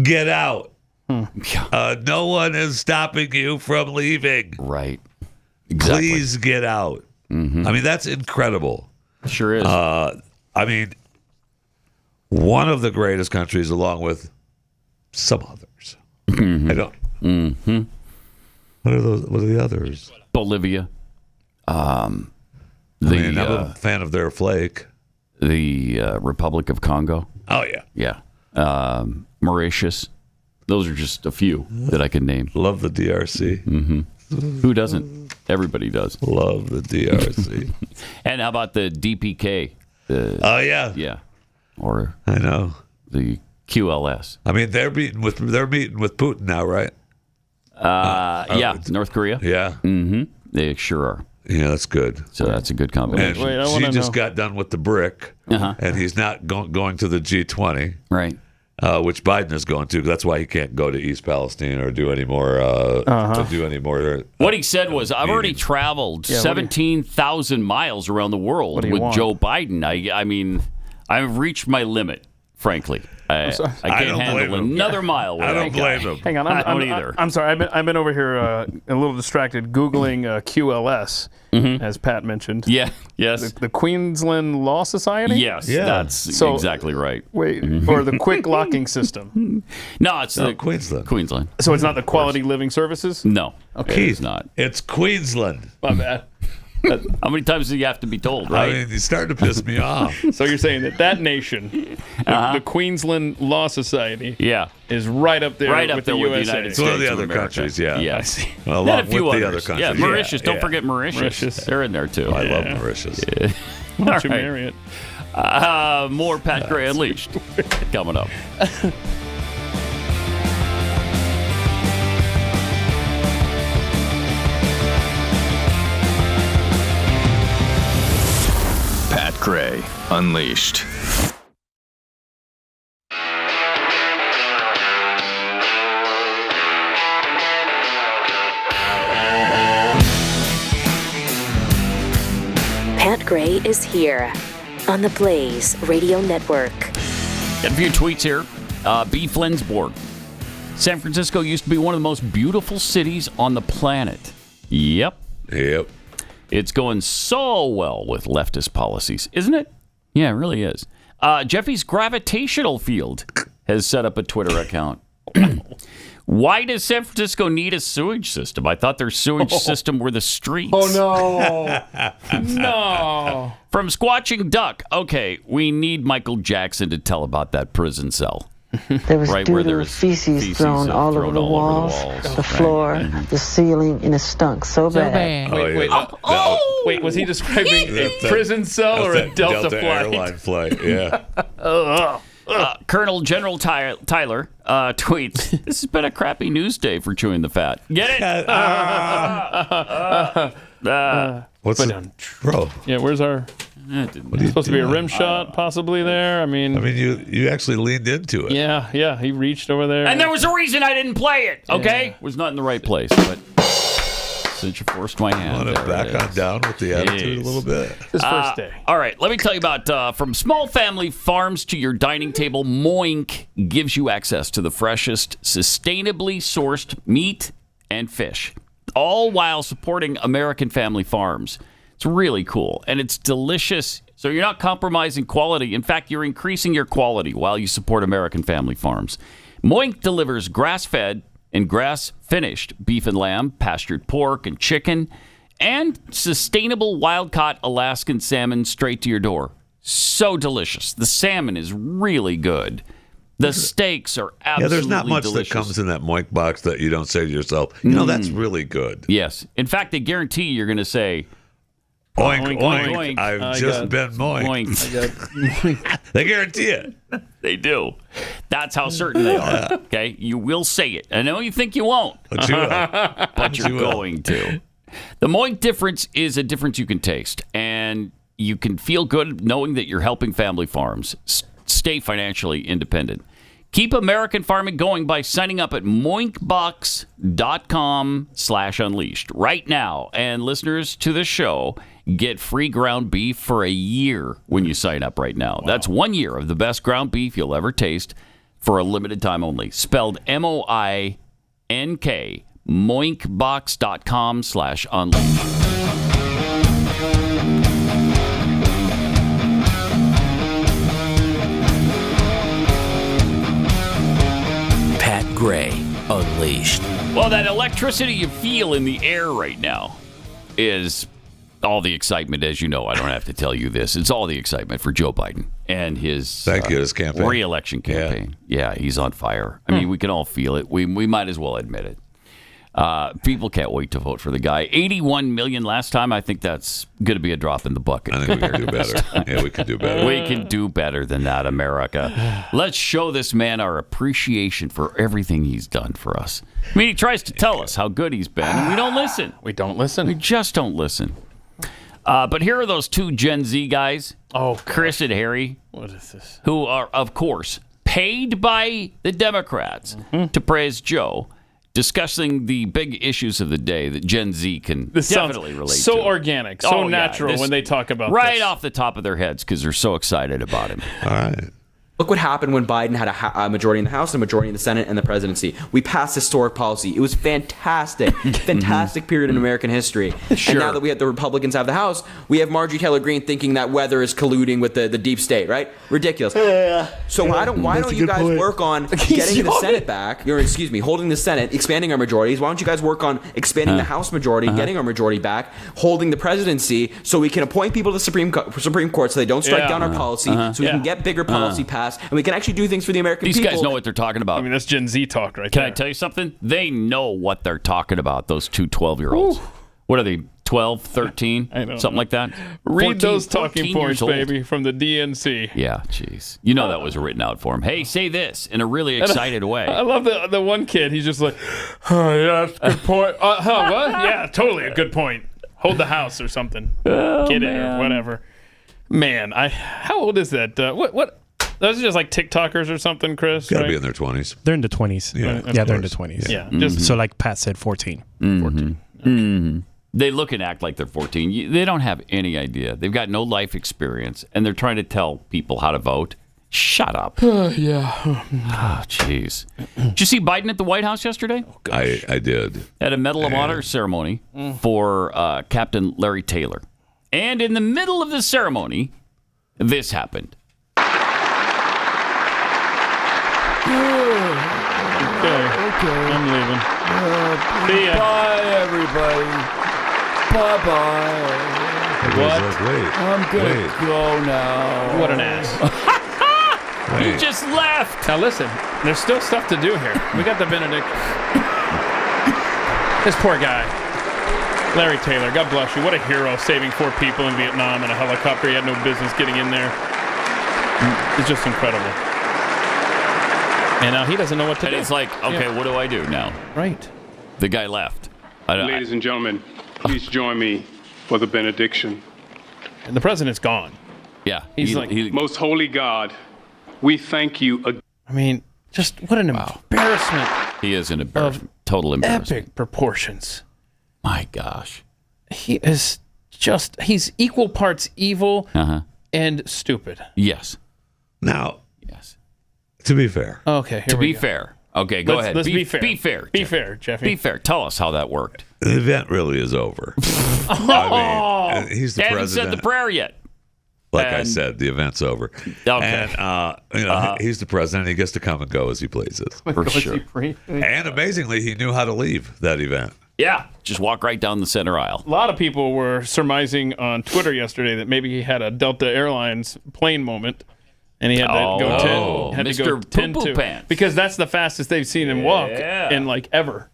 get out. No one is stopping you from leaving. Right. Exactly. Please get out. I mean, that's incredible. Sure is. I mean, one of the greatest countries, along with some others. I don't. What are those? What are the others? Bolivia. I'm a fan of their flake. The Republic of Congo. Oh yeah, yeah. Mauritius. Those are just a few that I can name. Love the DRC. Who doesn't? Everybody does. Love the DRC. And how about the DPK? Oh yeah, yeah. Or I know the QLS. I mean, they're meeting with Putin now, right? Yeah, North Korea. Yeah. They sure are. Yeah, that's good. So that's a good combination. And she just got done with the BRIC, and he's not going to the G20, right? Which Biden is going to. That's why he can't go to East Palestine or do any more. What he said was, "I've already traveled 17,000 miles around the world with Joe Biden. I mean, I've reached my limit, frankly." I can't handle another mile. I don't blame him. Hang on, I don't either. I'm sorry. I've been over here a little distracted googling QLS, as Pat mentioned. Yeah. Yes. The Queensland Law Society. Yes. Yeah. That's exactly right. Wait, or the Quick Locking System. No, it's the Queensland. So it's not the Quality Living Services. No. Okay. It's not. It's Queensland. My bad. How many times do you have to be told, right? I mean, you're starting to piss me off. So you're saying that nation, the Queensland Law Society, is right up there, with the USA. United It's States one of the of other America. countries, yeah. Yes. Along And a few with others. the other countries. Yeah, Mauritius. Don't forget Mauritius. They're in there, too. I love Mauritius. Why don't you marry it? More Pat Gray Unleashed coming up. Pat Gray Unleashed. Pat Gray is here on the Blaze Radio Network. Got a few tweets here. B. Flensborg. San Francisco used to be one of the most beautiful cities on the planet. Yep. It's going so well with leftist policies, isn't it? Yeah, it really is. Jeffy's gravitational field has set up a Twitter account. Why does San Francisco need a sewage system? I thought their sewage system were the streets. Oh, no. No. From Squatching Duck. Okay, we need Michael Jackson to tell about that prison cell. There was feces thrown all over the walls, the floor, the ceiling, and it stunk so bad. Wait, was he describing a prison cell or a Delta flight? Airline flight, yeah. Colonel General Tyler tweets, "This has been a crappy news day for chewing the fat." Get it? What's the bro? Yeah, where's our... supposed to be a rim shot possibly there. I mean, you actually leaned into it. Yeah, he reached over there. And there was a reason I didn't play it, okay? Was not in the right place, but since you forced my hand. Want to back on down with the attitude a little bit? This first day. All right, let me tell you about from small family farms to your dining table, Moink gives you access to the freshest, sustainably sourced meat and fish, all while supporting American family farms. It's really cool, and it's delicious. So you're not compromising quality. In fact, you're increasing your quality while you support American family farms. Moink delivers grass-fed and grass-finished beef and lamb, pastured pork and chicken, and sustainable wild-caught Alaskan salmon straight to your door. So delicious. The salmon is really good. The steaks are absolutely delicious. There's not much delicious. that comes in that Moink box that you don't say to yourself, that's really good. Yes. In fact, they guarantee you're going to say, Oink, oink, oink. oink. I've just been moinked. They guarantee it. They do. That's how certain they are. Okay? You will say it. I know you think you won't. But you will. But you're going to. The Moink difference is a difference you can taste. And you can feel good knowing that you're helping family farms stay financially independent. Keep American farming going by signing up at moinkbox.com/unleashed right now. And listeners to the show get free ground beef for a year when you sign up right now. Wow. That's 1 year of the best ground beef you'll ever taste for a limited time only. Spelled MOINK, moinkbox.com/unleashed. Gray Unleashed. Well, that electricity you feel in the air right now is all the excitement, as you know. I don't have to tell you this. It's all the excitement for Joe Biden and his his campaign. Reelection campaign. Yeah, he's on fire. I mean, we can all feel it. We might as well admit it. People can't wait to vote for the guy. 81 million last time. I think that's going to be a drop in the bucket. I think we can do better. Yeah, we can do better. We can do better than that, America. Let's show this man our appreciation for everything he's done for us. I mean, he tries to tell us how good he's been, and we don't listen. We don't listen. We just don't listen. But here are those two Gen Z guys, Chris and Harry. What is this? Who are, of course, paid by the Democrats to praise Joe, discussing the big issues of the day that Gen Z can definitely relate to. So organic, so natural when they talk about right this. off the top of their heads because they're so excited about him. All right. Look what happened when Biden had a majority in the House, and a majority in the Senate and the presidency. We passed historic policy. It was fantastic. Fantastic period in American history. Sure. And now that we have the Republicans have the House, we have Marjorie Taylor Greene thinking that weather is colluding with the deep state, right? Ridiculous. So why don't you guys work on getting the Senate back, holding the Senate, expanding our majorities? Why don't you guys work on expanding the House majority, getting our majority back, holding the presidency so we can appoint people to the Supreme Court so they don't strike down our policy, so we can get bigger policy passed, and we can actually do things for the American people. These guys know what they're talking about. I mean, that's Gen Z talk right there. Can I tell you something? They know what they're talking about, those two 12-year-olds. What are they, 12, 13, something like that? Read those talking points, baby, from the DNC. Yeah, jeez. You know that was written out for him. Hey, say this in a really excited way. I love the one kid. He's just like, oh, yeah, that's a good point. What? Yeah, totally a good point. Hold the house or something. Get it or whatever. Man, how old is that? What? Those are just like TikTokers or something, Chris? Got to be in their 20s. They're in the 20s. Yeah, they're in the 20s. Yeah. So like Pat said, 14. 14. Okay. They look and act like they're 14. They don't have any idea. They've got no life experience, and they're trying to tell people how to vote. Shut up. Yeah. Oh, jeez. Did you see Biden at the White House yesterday? Oh, I did. At a Medal of Honor ceremony for Captain Larry Taylor. And in the middle of the ceremony, this happened. Okay. I'm leaving. See ya. Bye, everybody. Bye-bye. What? Wait. I'm going to go now. What an ass. You just left. Now listen, there's still stuff to do here. We got the Benedict. This poor guy. Larry Taylor, God bless you. What a hero, saving 4 people in Vietnam in a helicopter. He had no business getting in there. It's just incredible. And now he doesn't know what to do. It's like, okay, what do I do now? Right. The guy left. Ladies and gentlemen, please join me for the benediction. And the president's gone. Yeah. He's like, most holy God, we thank you. I mean, just what an embarrassment. He is an embarrassment. Total embarrassment. Epic proportions. My gosh. He is he's equal parts evil and stupid. Yes. Now, yes. To be fair. Okay, to be fair. Okay, go ahead. Let's be fair. Be fair. Be fair, Jeffy. Be fair. Tell us how that worked. The event really is over. I mean, he's the they haven't president. said the prayer yet. Like I said, the event's over. Okay. And, he's the president. He gets to come and go as he pleases. For sure. And amazingly, he knew how to leave that event. Yeah, just walk right down the center aisle. A lot of people were surmising on Twitter yesterday that maybe he had a Delta Airlines plane moment, and he had to go 10. Had Mr. to go 10 Poo-Poo to, Pants. because that's the fastest they've seen him walk in like ever.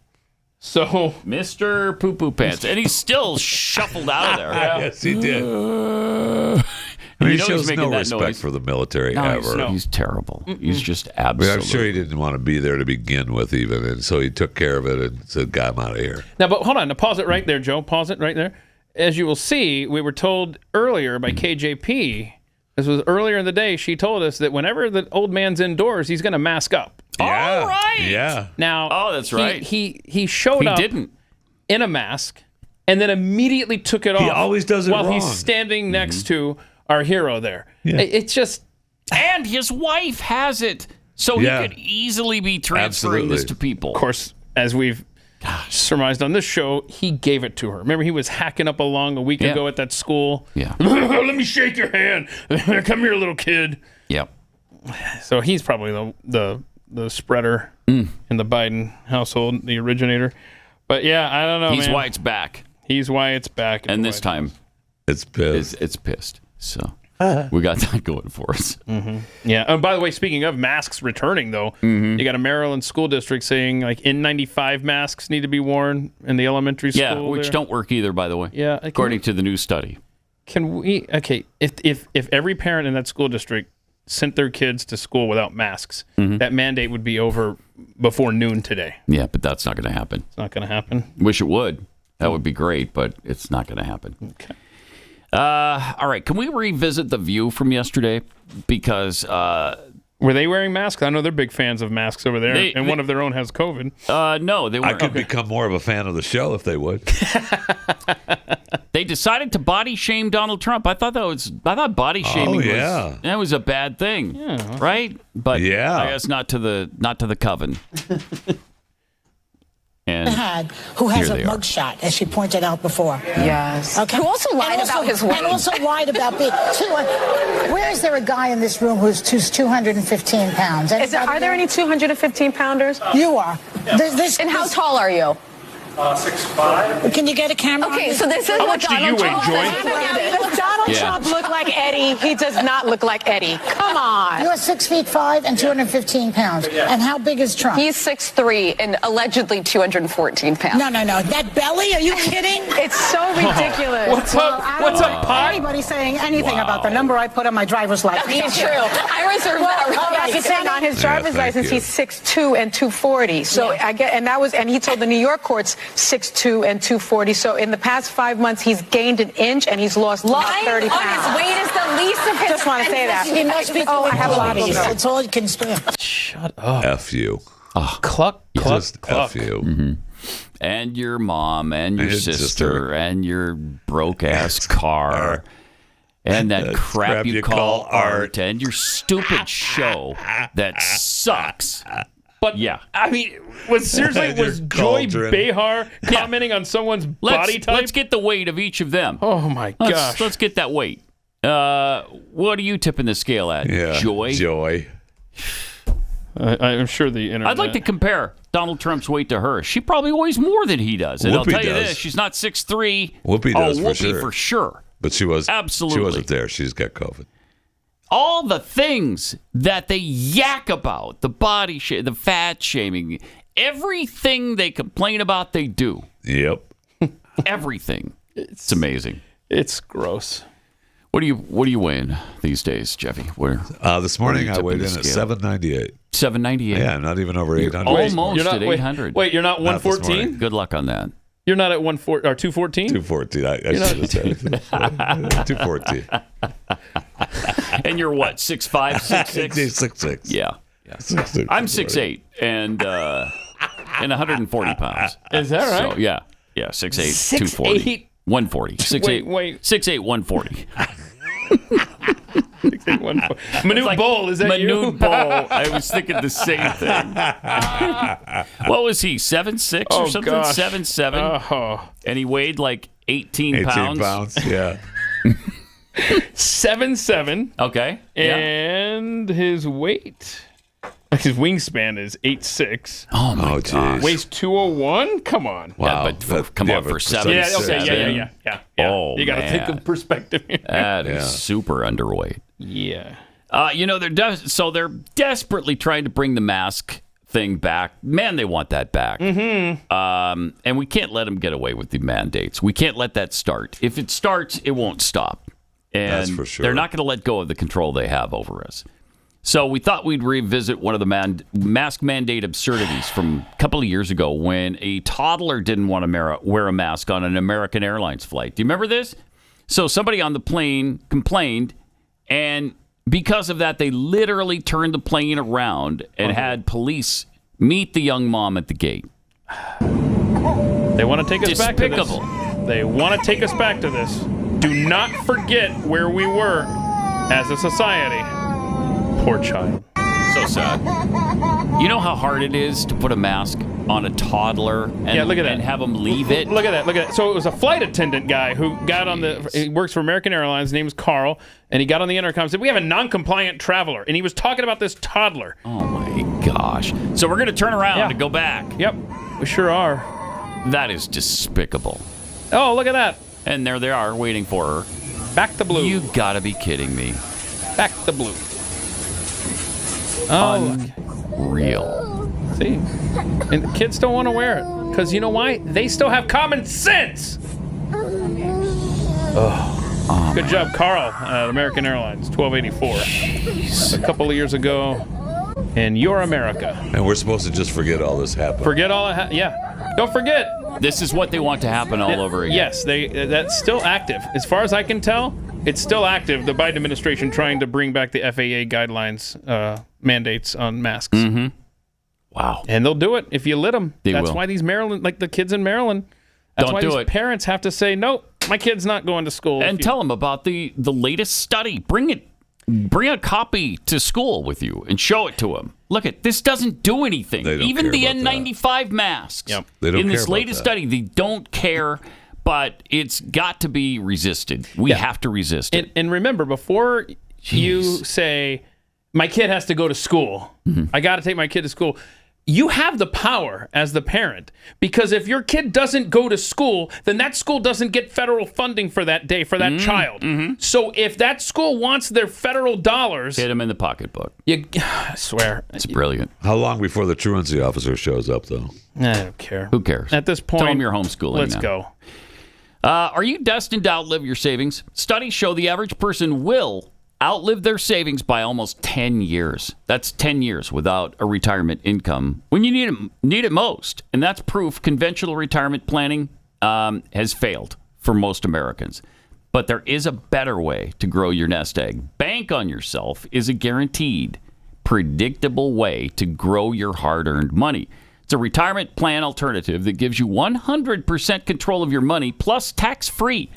So Mr. Poo Poo Pants, and he's still shuffled out of there. Yes, he did. He shows no respect for the military ever. He's terrible. He's just I mean, absolutely. I'm sure he didn't want to be there to begin with, even, and so he took care of it and said, "Got him out of here." Now, but hold on. Now, pause it right there, Joe. Pause it right there. As you will see, we were told earlier by KJP. This was earlier in the day. She told us that whenever the old man's indoors, he's going to mask up. Yeah. All right. Yeah. Now, that's right. He showed up in a mask and then immediately took it off. He always does it while wrong. he's standing next to our hero there. Yeah. It's just. And his wife has it, so he could easily be transferring this to people. Of course, as we've surmised on this show, he gave it to her. Remember, he was hacking up along a week ago at that school. Yeah. Let me shake your hand. Come here, little kid. Yep. So he's probably the spreader in the Biden household, the originator. But yeah, I don't know. He's man. why it's back. He's why it's back. And this time, it's pissed. It's pissed. So we got that going for us. Yeah. And by the way, speaking of masks returning, though, you got a Maryland school district saying like N95 masks need to be worn in the elementary school. Yeah, which don't work either, by the way. Yeah, according to the new study. Can we? Okay, if every parent in that school district sent their kids to school without masks, that mandate would be over before noon today. Yeah, but that's not going to happen. It's not going to happen. Wish it would. That would be great, but it's not going to happen. Okay. All right. Can we revisit the View from yesterday? Because were they wearing masks? I know they're big fans of masks over there, and one of their own has COVID. No, they weren't. I could become more of a fan of the show if they would. They decided to body shame Donald Trump. I thought body shaming was a bad thing, right? But I guess not to the coven. And who has a here they are. mugshot, as she pointed out before. Yes. Okay. Who also lied about his weight. And also lied about being. Where is there a guy in this room who's 215 pounds? Are there any 215 pounders? You are. And how tall are you? 6'5". Can you get a camera? Okay, so this is what Donald Trump Does Donald Trump look like Eddie? He does not look like Eddie. Come on. You're 6'5" and 215 pounds. And how big is Trump? He's 6'3" and allegedly 214 pounds. No. That belly? Are you kidding? It's so ridiculous. What's up, Pi? Anybody saying anything about the number I put on my driver's license? It's true. I reserve that right. He's saying on his driver's license, he's 6'2" and 240. So and he told the New York courts 6'2" and 240. So in the past 5 months, he's gained an inch and he's lost about 30 pounds. His weight is the least of his. Just want to say that. He must be. I have a lot of these. That's all you can spare. Shut up. F you. Cluck. Just F you. And your mom and your sister and your broke ass car. And that crap you call art and your stupid show that sucks. But yeah, I mean, was Joy Behar commenting on someone's body type? Let's get the weight of each of them. Oh my gosh! Let's get that weight. What are you tipping the scale at? Joy. I'm sure the internet. I'd like to compare Donald Trump's weight to her. She probably weighs more than he does. And I'll tell you this: she's not 6'3". Whoopi does for sure. But she was absolutely. She wasn't there. She's got COVID. All the things that they yak about, the body the fat shaming, everything they complain about, they do. Yep. Everything. It's amazing. It's gross. What are you weighing these days, Jeffy? This morning I weighed in at 798. 798. Yeah, not even over 800. Almost at 800. Wait, you're not 114? Good luck on that. You're not at 214? 214. I should have said it. 214. And you're what? 6'5", 6'6"? 6'6". Yeah. 6'6". I'm 6'8" and 140 pounds. Is that right? So, yeah. 6'8", 240. 140. 6'8", wait. 6'8", 140. 6'8", 140. Manute Bol, is that you? Manute Bol. I was thinking the same thing. What was he, 7'6" or something? Gosh. 7'7"? Oh. And he weighed like 18 pounds? 18 pounds, yeah. 7'7". Okay. And his weight, his wingspan is 8'6". Oh my God. Weighs 201. Come on. Wow. Yeah, but come on for 7'7". Yeah. Oh, you got to man. think of perspective here. That is super underweight. Yeah. They're desperately trying to bring the mask thing back. Man, they want that back. Mm-hmm. And we can't let them get away with the mandates. We can't let that start. If it starts, it won't stop. And that's for sure. They're not going to let go of the control they have over us. So we thought we'd revisit one of the mask mandate absurdities from a couple of years ago when a toddler didn't want to wear a mask on an American Airlines flight. Do you remember this? So somebody on the plane complained, and because of that, they literally turned the plane around and had police meet the young mom at the gate. They want to take us back to this. Despicable. They want to take us back to this. Do not forget where we were as a society. Poor child. So sad. You know how hard it is to put a mask on a toddler and, look at that. And have them leave it? Look at that. So it was a flight attendant guy who got on he works for American Airlines. His name is Carl. And he got on the intercom and said, we have a non-compliant traveler. And he was talking about this toddler. Oh, my gosh. So we're going to turn around and go back. Yep, we sure are. That is despicable. Oh, look at that. And there they are waiting for her. Back the blue. You got to be kidding me. Back the blue. Oh, Unreal. See? And the kids don't want to wear it. Because you know why? They still have common sense. Oh, good job, Carl, at American Airlines, 1284. A couple of years ago in your America. And we're supposed to just forget all this happened. Forget all that. Yeah. Don't forget. This is what they want to happen all over again. Yes, that's still active. As far as I can tell, it's still active. The Biden administration trying to bring back the FAA guidelines, mandates on masks. Mm-hmm. Wow. And they'll do it if you let them. That's why these Maryland, like the kids in Maryland, that's Don't why do these it. parents have to say, nope, my kid's not going to school. And tell them about the latest study. Bring a copy to school with you and show it to them. Look this doesn't do anything. Even the N95 masks. Yep. They don't in care this about latest that. study, they don't care, but it's got to be resisted. We have to resist it. And remember, before you say, my kid has to go to school, I got to take my kid to school, you have the power as the parent, because if your kid doesn't go to school, then that school doesn't get federal funding for that day for that child. So if that school wants their federal dollars, hit them in the pocketbook. I swear. It's brilliant. How long before the truancy officer shows up, though? I don't care. Who cares? At this point, tell them you're homeschooling. Let's now. go. Are you destined to outlive your savings? Studies show the average person will outlive their savings by almost 10 years. That's 10 years without a retirement income when you need it most. And that's proof conventional retirement planning has failed for most Americans. But there is a better way to grow your nest egg. Bank on Yourself is a guaranteed, predictable way to grow your hard-earned money. It's a retirement plan alternative that gives you 100% control of your money plus tax-free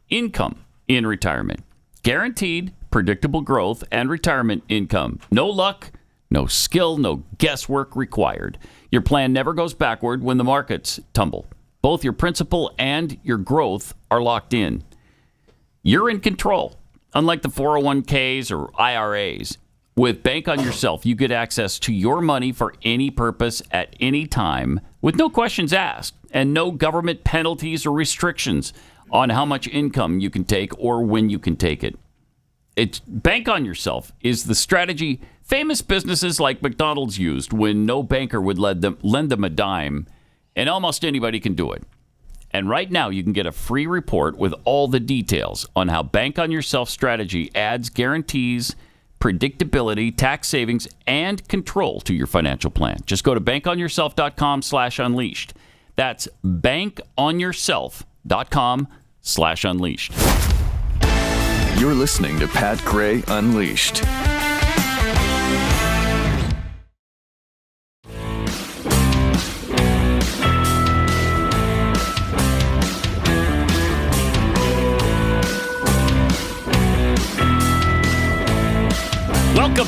income in retirement. Guaranteed, predictable growth and retirement income. No luck, no skill, no guesswork required. Your plan never goes backward when the markets tumble. Both your principal and your growth are locked in. You're in control, unlike the 401ks or IRAs. With Bank on Yourself, you get access to your money for any purpose at any time with no questions asked and no government penalties or restrictions on how much income you can take or when you can take it. Bank on Yourself is the strategy famous businesses like McDonald's used when no banker would lend them a dime, and almost anybody can do it. And right now, you can get a free report with all the details on how Bank on Yourself strategy adds guarantees, predictability, tax savings, and control to your financial plan. Just go to bankonyourself.com/unleashed. That's bankonyourself.com/unleashed. You're listening to Pat Gray Unleashed. Welcome.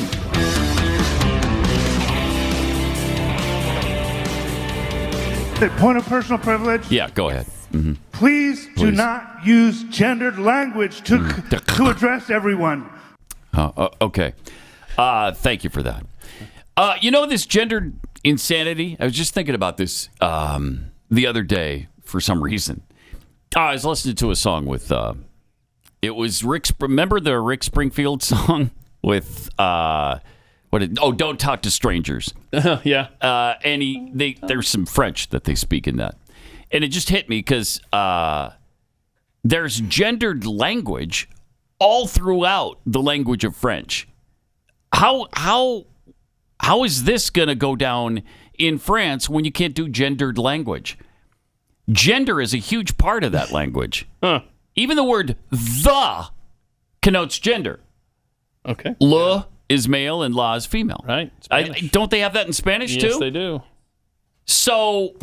Point of personal privilege. Yeah, go ahead. Mm-hmm. Please do not use gendered language to address everyone. Okay. Thank you for that. This gendered insanity, I was just thinking about this the other day for some reason. I was listening to a song with, it was remember the Rick Springfield song with, Don't Talk to Strangers. Yeah. And there's some French that they speak in that. And it just hit me because there's gendered language all throughout the language of French. How is this going to go down in France when you can't do gendered language? Gender is a huge part of that language. Even the word the connotes gender. Okay. Le is male and la is female. Right. Don't they have that in Spanish too? Yes, they do. So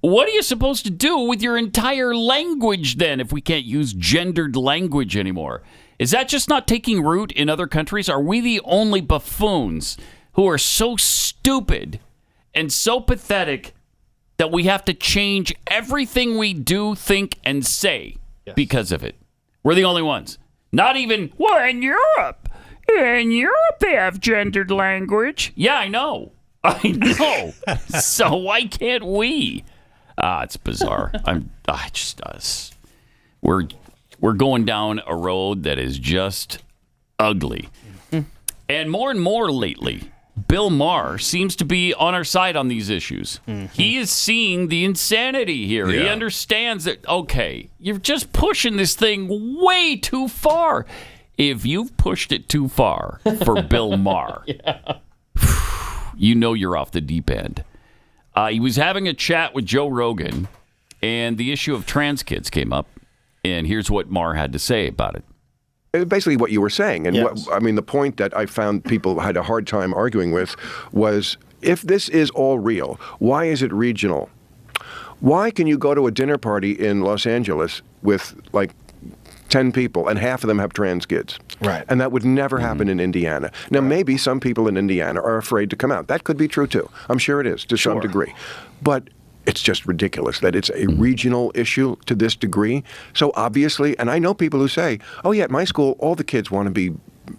what are you supposed to do with your entire language then if we can't use gendered language anymore? Is that just not taking root in other countries? Are we the only buffoons who are so stupid and so pathetic that we have to change everything we do, think, and say because of it? We're the only ones. Not even, in Europe. In Europe, they have gendered language. Yeah, I know. So why can't we? It's bizarre. We're going down a road that is just ugly. And more lately, Bill Maher seems to be on our side on these issues. He is seeing the insanity here. Yeah. He understands that, okay, you're just pushing this thing way too far. If you've pushed it too far for Bill Maher, you know you're off the deep end. He was having a chat with Joe Rogan, and the issue of trans kids came up, and here's what Maher had to say about it. Basically what you were saying, and the point that I found people had a hard time arguing with was, if this is all real, why is it regional? Why can you go to a dinner party in Los Angeles with 10 people and half of them have trans kids? Right. And that would never happen in Indiana. Now, maybe some people in Indiana are afraid to come out. That could be true, too. I'm sure it is, to some degree. But it's just ridiculous that it's a regional issue to this degree. So obviously, and I know people who say, oh, yeah, at my school, all the kids want to be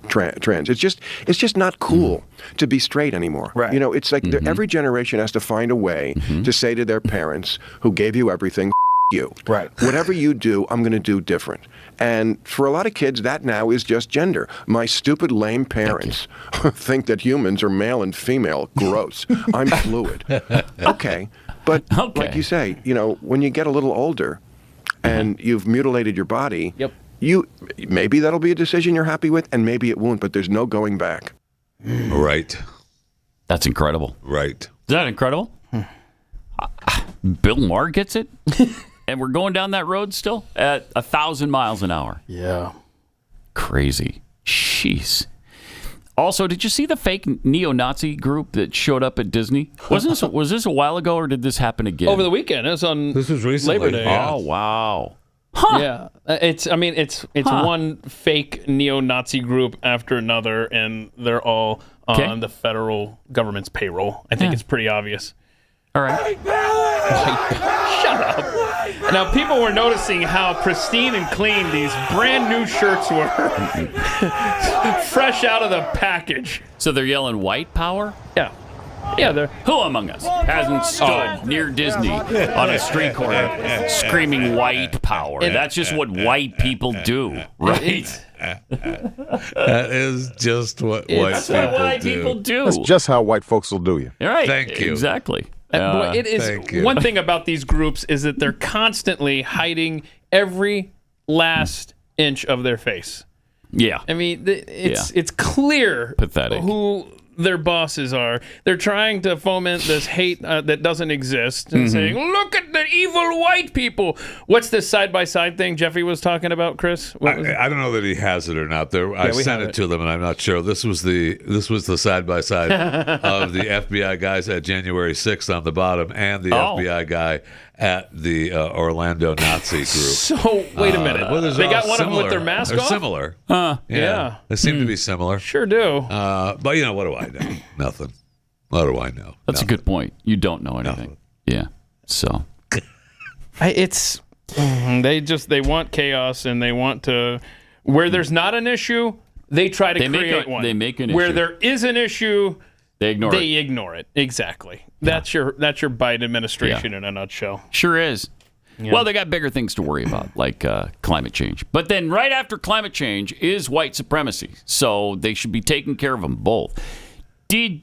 trans. It's just not cool to be straight anymore. Right. It's like every generation has to find a way to say to their parents who gave you everything, you. Right. Whatever you do, I'm going to do different. And for a lot of kids, that now is just gender. My stupid, lame parents think that humans are male and female. Gross. I'm fluid. Okay. But like you say, when you get a little older and you've mutilated your body, maybe that'll be a decision you're happy with, and maybe it won't, but there's no going back. Right. That's incredible. Right. Is that incredible? Bill Maher gets it? And we're going down that road still at 1,000 miles an hour. Yeah. Crazy. Jeez. Also, did you see the fake neo-Nazi group that showed up at Disney? Was this a while ago, or did this happen again? Over the weekend. It was on Labor Day. Oh, wow. Huh. Yeah. It's one fake neo-Nazi group after another, and they're all on the federal government's payroll. I think it's pretty obvious. All right. Shut up. Now, people were noticing how pristine and clean these brand new shirts were. Fresh out of the package. So they're yelling white power? Yeah. Yeah, they're... Who among us hasn't stood near Disney on a street corner screaming white power? That's just what white people do, right? That is just what white people do. That's just how white folks will do you. Right. Thank you. Exactly. It is one thing about these groups is that they're constantly hiding every last inch of their face. Yeah. I mean, it's clear pathetic who their bosses are. They're trying to foment this hate that doesn't exist and saying, look at the evil white people. What's this side-by-side thing Jeffy was talking about, Chris? I don't know that he has it or not. I sent it to them, and I'm not sure. This was the side-by-side of the FBI guys at January 6th on the bottom and the FBI guy at the Orlando Nazi group. So, wait a minute. They got one of them with their mask They're off? similar. Yeah. They seem to be similar. Sure do. But, what do I know? Nothing. What do I know? That's a good point. You don't know anything. Yeah. So. It's... They want chaos, and they want to where there's not an issue, they try to create one. They make an where issue. there is an issue, they ignore it. Exactly. That's your Biden administration in a nutshell. Sure is. Yeah. Well, they got bigger things to worry about, like climate change. But then right after climate change is white supremacy. So they should be taking care of them both. Did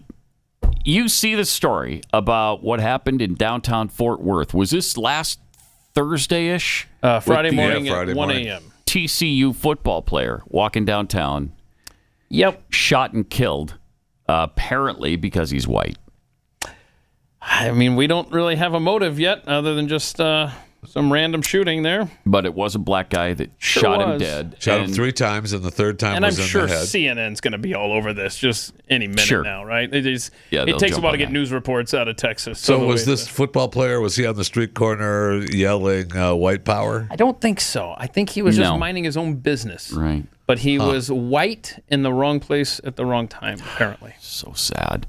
you see the story about what happened in downtown Fort Worth? Was this last Thursday-ish? Friday morning at 1 a.m. TCU football player walking downtown. Yep. Shot and killed, apparently because he's white. I mean, we don't really have a motive yet other than just some random shooting there. But it was a black guy that shot him dead. Shot him 3 times, and the third time and was I'm in sure the head. CNN's going to be all over this just any minute now, right? It they'll takes a jump while on to get that. news reports out of Texas. So was this football player, was he on the street corner yelling white power? I don't think so. I think he was just No. minding his own business. Right. But he was white in the wrong place at the wrong time, apparently. So sad.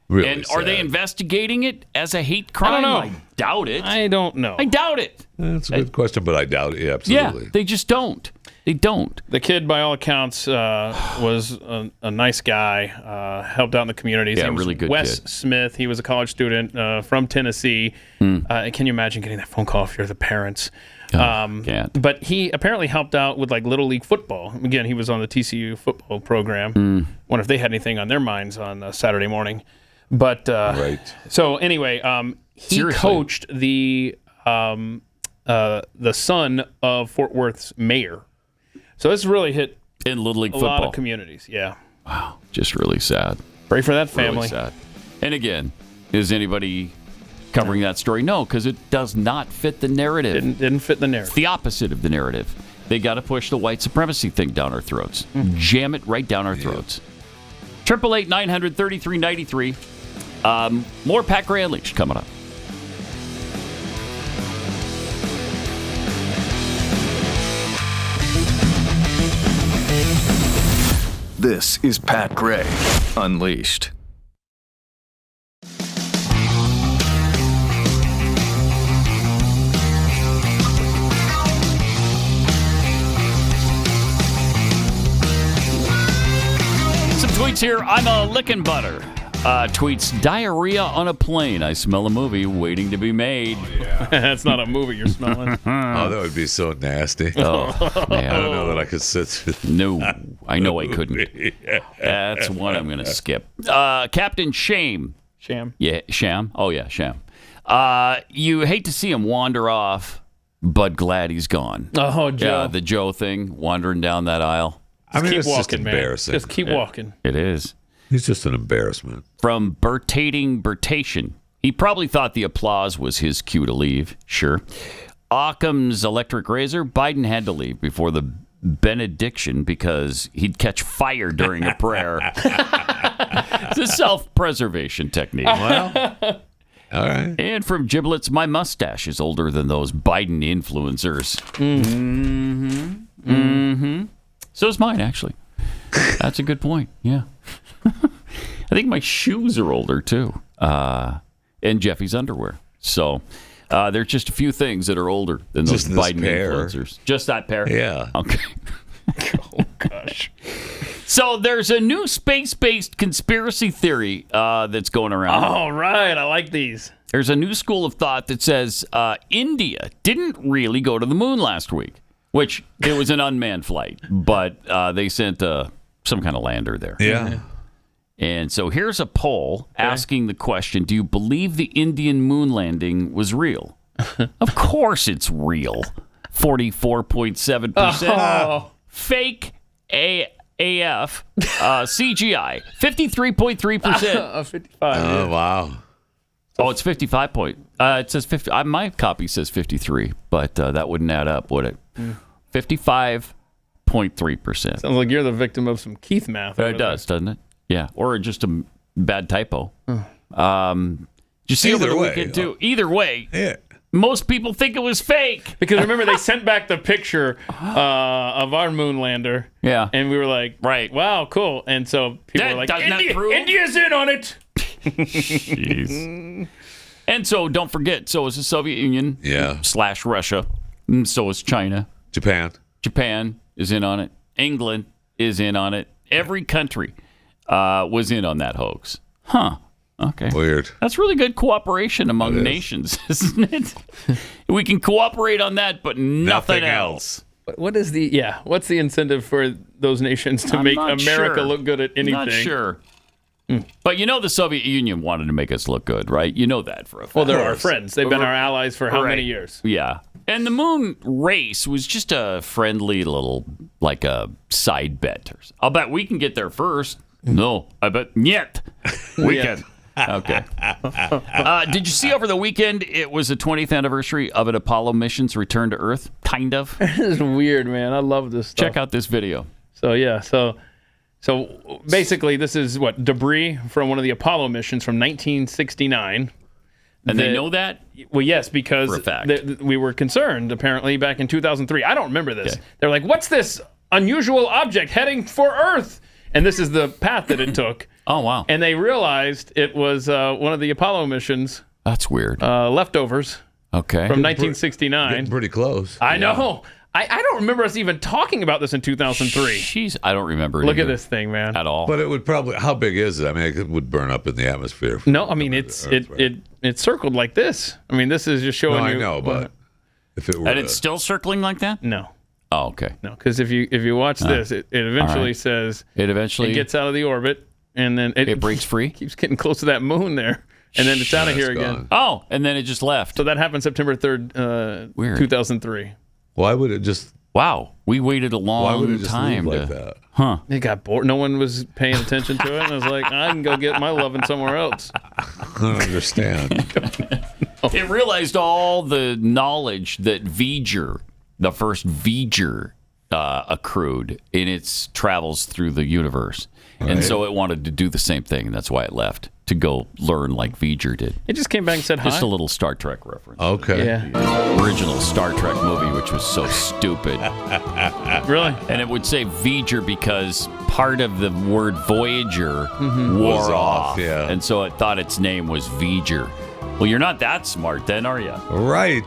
Really and are they investigating it as a hate crime? I don't know. I doubt it. I don't know. I doubt it. That's a good question, but I doubt it. Yeah, absolutely. Yeah, they just don't. They don't. The kid, by all accounts, was a nice guy, helped out in the community. His Yeah, name was really good Wes kid. Smith. He was a college student from Tennessee. Can you imagine getting that phone call if you're the parents? Can't. But he apparently helped out with like Little League football. Again, he was on the TCU football program. Wonder if they had anything on their minds on Saturday morning. But so anyway, he Seriously. coached the son of Fort Worth's mayor. So this really hit in Little League a football. lot of communities. Yeah. Wow, just really sad. Pray for that family. Really sad. And again, is anybody covering that story? No, because it does not fit the narrative. Didn't fit the narrative. It's the opposite of the narrative. They got to push the white supremacy thing down our throats. Jam it right down our throats. 888-900-3393. More Pat Gray Unleashed coming up. This is Pat Gray Unleashed. Some tweets here. I'm a lickin' butter. Tweets, diarrhea on a plane. I smell a movie waiting to be made. That's not a movie you're smelling. Oh, that would be so nasty. Oh, man. I don't know that I could sit through No, I know I couldn't. That's one I'm going to skip. Captain Shame. Sham. Yeah, Sham. Oh, yeah, Sham. You hate to see him wander off, but glad he's gone. Oh, Joe. Yeah, the Joe thing, wandering down that aisle. Keep it's walking, just man. embarrassing. Just keep walking. It is. He's just an embarrassment. From Bertation. He probably thought the applause was his cue to leave. Sure. Occam's electric razor. Biden had to leave before the benediction because he'd catch fire during a prayer. It's a self-preservation technique. Well, all right. And from Giblets, my mustache is older than those Biden influencers. So is mine, actually. That's a good point. Yeah. I think my shoes are older, too. And Jeffy's underwear. So there's just a few things that are older than those Just this Biden pair. influencers. Just that pair? Yeah. Okay. Oh, gosh. So there's a new space-based conspiracy theory that's going around. All right. I like these. There's a new school of thought that says India didn't really go to the moon last week, which it was an unmanned flight, but they sent some kind of lander there. Yeah. And so here's a poll asking the question, do you believe the Indian moon landing was real? Of course it's real. 44.7%. Oh. Fake AF. CGI. 53.3%. 55. Oh, wow. Oh, it's 55 point. It says 50. My copy says 53, but that wouldn't add up, would it? 55.3%. Sounds like you're the victim of some Keith math. It does, doesn't it? Yeah, or just a bad typo. Did you see over the weekend too? Either way, Yeah. most people think it was fake. Because remember, they sent back the picture of our moon lander. Yeah. And we were like, right, wow, cool. And so people were like, India's in on it. Jeez. And so don't forget, so is the Soviet Union / Russia. So is China. Japan is in on it. England is in on it. Every country was in on that hoax. Huh. Okay. Weird. That's really good cooperation among nations, isn't it? We can cooperate on that, but nothing else. What's the incentive for those nations to make America look good at anything? Not sure. But the Soviet Union wanted to make us look good, right? You know that for a fact. Well, they're our friends. They've been our allies for how many years? Yeah. And the moon race was just a friendly little, like a side bet. I'll bet we can get there first. No, I bet yet we can. Okay. Did you see over the weekend it was the 20th anniversary of an Apollo mission's return to Earth? Kind of. This is weird, man. I love this stuff. Check out this video. So basically this is debris from one of the Apollo missions from 1969. And they know that? Well, yes, because for a fact. We were concerned apparently back in 2003. I don't remember this. They're like, what's this unusual object heading for Earth? And this is the path that it took. Oh, wow. And they realized it was one of the Apollo missions. That's weird. Leftovers. Okay. From 1969. Getting pretty close. I know. I don't remember us even talking about this in 2003. Jeez, I don't remember it Look either. at this thing, man. At all. But it would probably, how big is it? I mean, it would burn up in the atmosphere. No, I mean, it's circled like this. I mean, this is just showing you. I know, but if it were. And it's still circling like that? No. Oh, okay. No, because if you watch this, it eventually says it gets out of the orbit, and then it breaks free. Keeps getting close to that moon there, and then it's out of here again. Oh, and then it just left. So that happened September 3rd, 2003. Why would it just? Wow, we waited a long Why would it just time leave like that? Huh? It got bored. No one was paying attention to it, and I was like, I can go get my loving somewhere else. I don't understand. It realized all the knowledge that V'ger, the first V'ger, accrued in its travels through the universe. And so it wanted to do the same thing, and that's why it left, to go learn like V'ger did. It just came back and said hi. Just a little Star Trek reference. Okay. Yeah. The original Star Trek movie, which was so stupid. Really? And it would say V'ger because part of the word Voyager Was wore off, off. yeah. And so it thought its name was V'ger. Well, you're not that smart then, are you? Right.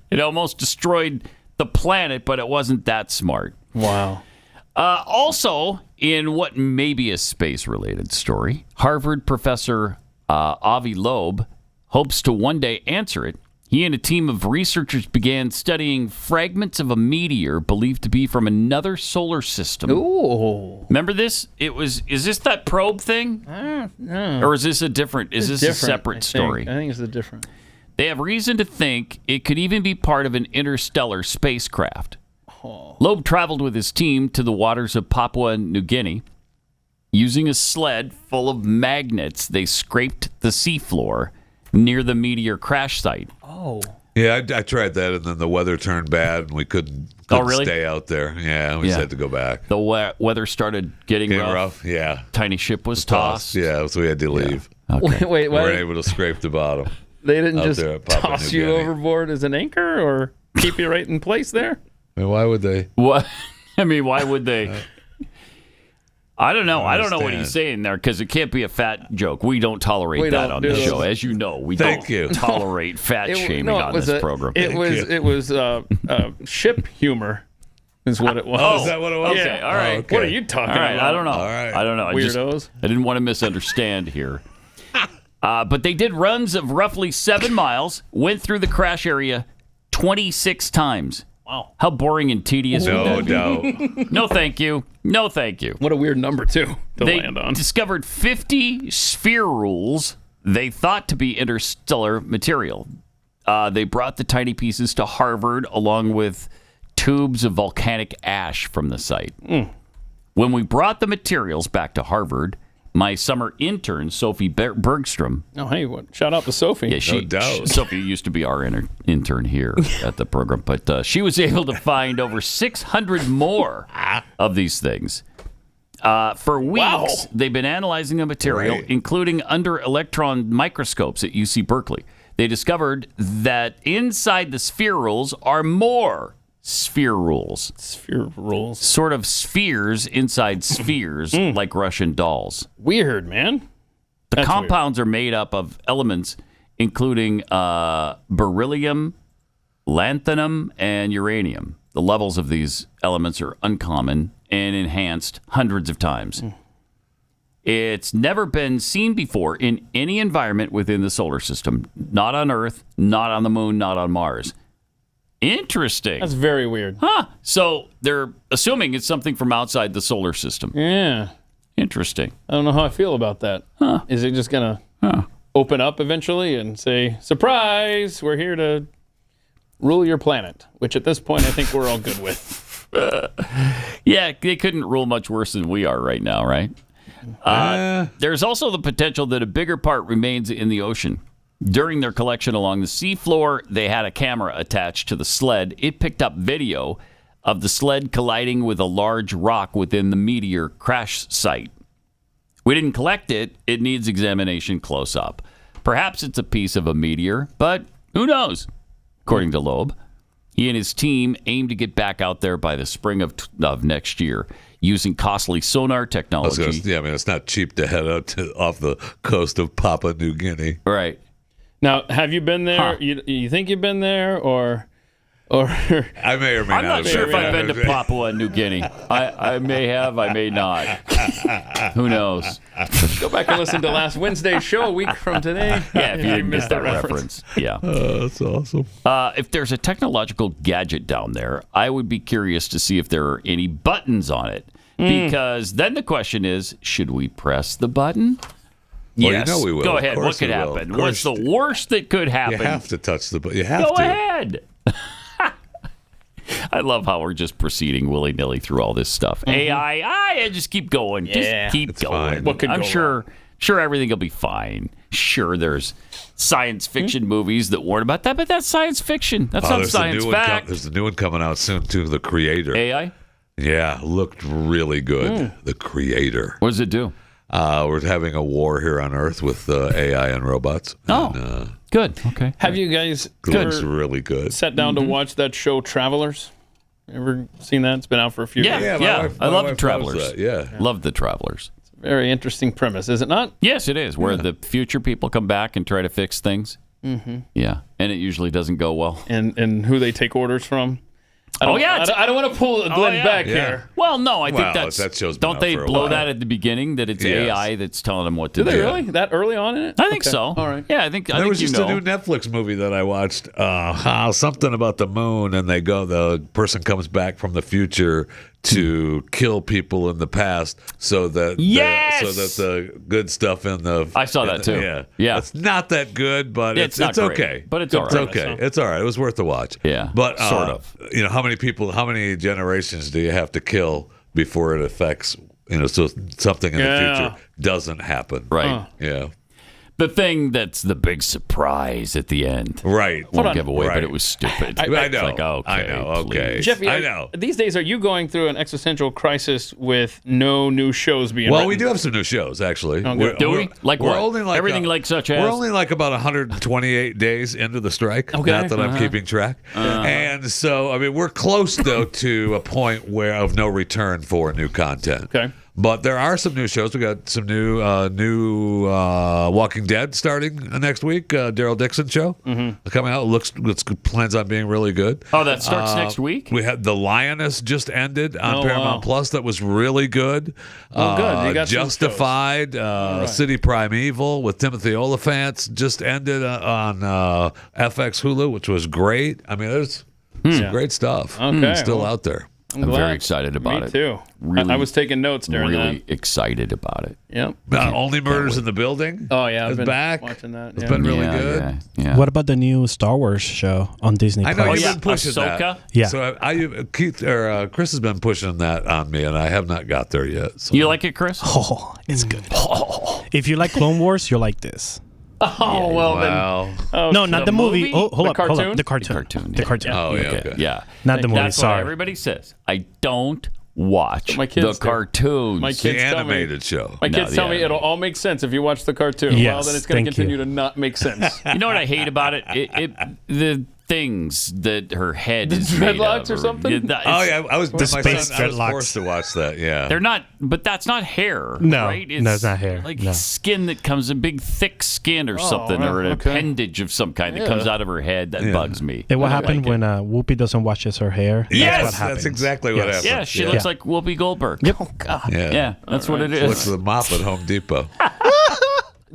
It almost destroyed the planet, but it wasn't that smart. Wow. Also, in what may be a space-related story, Harvard professor Avi Loeb hopes to one day answer it. He and a team of researchers began studying fragments of a meteor believed to be from another solar system. Ooh. Remember this? Is this that probe thing? No. Or is this a different, is this a separate story? I think it's different. They have reason to think it could even be part of an interstellar spacecraft. Loeb traveled with his team to the waters of Papua New Guinea. Using a sled full of magnets, they scraped the seafloor near the meteor crash site. Oh. Yeah, I tried that, and then the weather turned bad, and we couldn't really? stay out there. Yeah, we just had to go back. The weather started getting rough. Yeah. Tiny ship was tossed. Yeah, so we had to leave. Yeah. Okay. Wait, we weren't able to scrape the bottom. They didn't out just there at Papua toss New you Guinea. overboard as an anchor or keep you right in place there? I mean, why would they? What? I mean, why would they? I don't know. I don't know what understand. he's saying there because it can't be a fat joke. We don't tolerate that on this show. As you know, we don't tolerate fat shaming on this program. It was ship humor is what it was. Oh, is that what it was? Okay, all right. What are you talking about? I don't know. I don't know. Weirdos. I didn't want to misunderstand here. But they did runs of roughly 7 miles, went through the crash area 26 times. Wow. How boring and tedious would that be? No. No, thank you. No, thank you. What a weird number, too, to They land on. discovered 50 spherules they thought to be interstellar material. They brought the tiny pieces to Harvard along with tubes of volcanic ash from the site. When we brought the materials back to Harvard, my summer intern, Sophie Bergstrom. Oh, hey, shout out to Sophie. Yeah, No doubt. Sophie used to be our intern here at the program, but she was able to find over 600 more of these things. For weeks, they've been analyzing the material, including under electron microscopes at UC Berkeley. They discovered that inside the spherules are more spherules. Spherules. Sort of spheres inside spheres, like Russian dolls. Weird, man. The compounds are made up of elements including beryllium, lanthanum and uranium. The levels of these elements are uncommon and enhanced hundreds of times. It's never been seen before in any environment within the solar system. Not on Earth, not on the moon, not on Mars. Interesting. That's very weird. Huh. So they're assuming it's something from outside the solar system. Yeah. Interesting. I don't know how I feel about that. Huh. Is it just going to open up eventually and say, surprise, we're here to rule your planet, which at this point I think we're all good with. Yeah, they couldn't rule much worse than we are right now, right? There's also the potential that a bigger part remains in the ocean. During their collection along the seafloor, they had a camera attached to the sled. It picked up video of the sled colliding with a large rock within the meteor crash site. We didn't collect it. It needs examination close up. Perhaps it's a piece of a meteor, but who knows? According to Loeb, he and his team aim to get back out there by the spring of next year using costly sonar technology. It's not cheap to head out off the coast of Papua New Guinea. Right. Now, have you been there? Huh. You think you've been there, or I may or may not. I'm not sure if I've been to Papua New Guinea. I may have, I may not. Who knows? Go back and listen to last Wednesday's show a week from today. Yeah, if you didn't miss that reference. Yeah. That's awesome. If there's a technological gadget down there, I would be curious to see if there are any buttons on it. Because then the question is, should we press the button? Well, yes. we will. Go ahead. What could happen? What's the worst that could happen? You have to touch the button. You have to. Go ahead. I love how we're just proceeding willy-nilly through all this stuff. AI, just keep going. Yeah, just keep going. Fine. What could I'm go sure everything will be fine. Sure, there's science fiction movies that warn about that, but that's science fiction. That's not science fact. There's a new one coming out soon, too, The Creator. AI? Yeah, looked really good. The Creator. What does it do? We're having a war here on Earth with AI and robots. Oh, and, good. Okay. Have you guys looks really good. Sat down to watch that show, Travelers? Ever seen that? It's been out for a few years. Yeah. I love the Travelers. Love the Travelers. It's a very interesting premise, is it not? Yes, it is. Where the future people come back and try to fix things. Mm-hmm. Yeah, and it usually doesn't go well. And who they take orders from. I don't want to pull Glenn back here. Well, no, I think that show's been don't out they for a blow while. that at the beginning that it's AI that's telling them what to do? Do they really? That early on in it? I think so. All right. Yeah, I think there was you just know. a new Netflix movie that I watched. Something about the moon, and the person comes back from the future to kill people in the past, so that the good stuff in the I saw that too. Yeah, it's not that good, but it's okay. But it's all right. It's okay. It's all right. It was worth the watch. Yeah, but sort of. How many generations do you have to kill before it affects? So something in the future doesn't happen. Right. Yeah. The thing that's the big surprise at the end. Right. Won't give away, but it was stupid. I know. It's like, okay. Jeffy, I know. These days, are you going through an existential crisis with no new shows being written? We do have some new shows, actually. Do we? Like what? Only like everything such as? We're only like about 128 days into the strike. Okay. Not that I'm keeping track. And so, we're close, though, to a point of no return for new content. Okay. But there are some new shows. We got some new Walking Dead starting next week. Daryl Dixon show coming out. Looks plans on being really good. Oh, that starts next week. We had The Lioness just ended on Paramount Plus. That was really good. Good. You got Justified, City Primeval with Timothy Olyphant just ended on FX Hulu, which was great. There's some great stuff. Okay. Still out there. I'm very excited about it. Me too. Really, I was taking notes during that. Really excited about it. Yep. Only Murders in the Building. Oh yeah, I've been back. Watching that. It's been really good. Yeah. What about the new Star Wars show on Disney+? I know you've been pushing Ahsoka? that. Yeah. So Chris has been pushing that on me, and I have not got there yet. So. You like it, Chris? Oh, it's good. If you like Clone Wars, you'll like this. Oh, wow. Then. No, not the movie. Oh, hold up. Cartoon? The cartoon. Oh, yeah. Okay. Yeah. Not the movie. That's sorry. what everybody says. I don't watch My kids the cartoons. My kids the animated show. My kids tell me it'll all make sense if you watch the cartoon. Yes, well, then it's going to thank continue you. to not make sense. You know what I hate about it? The things that her head is made dreadlocks of, or something? I was The space I was dreadlocks. forced to watch that. Yeah, They're not, but that's not hair. No, right? no, it's not hair. Like No. skin that comes, a big thick skin or something, or an appendage of some kind that comes out of her head. That bugs me. And what I don't happened like when Whoopi doesn't washes her hair? Yes! That's what happens. That's exactly what happened. Yeah, she looks like Whoopi Goldberg. Yep. Oh God. Yeah, that's what it She looks is. at the mop at Home Depot.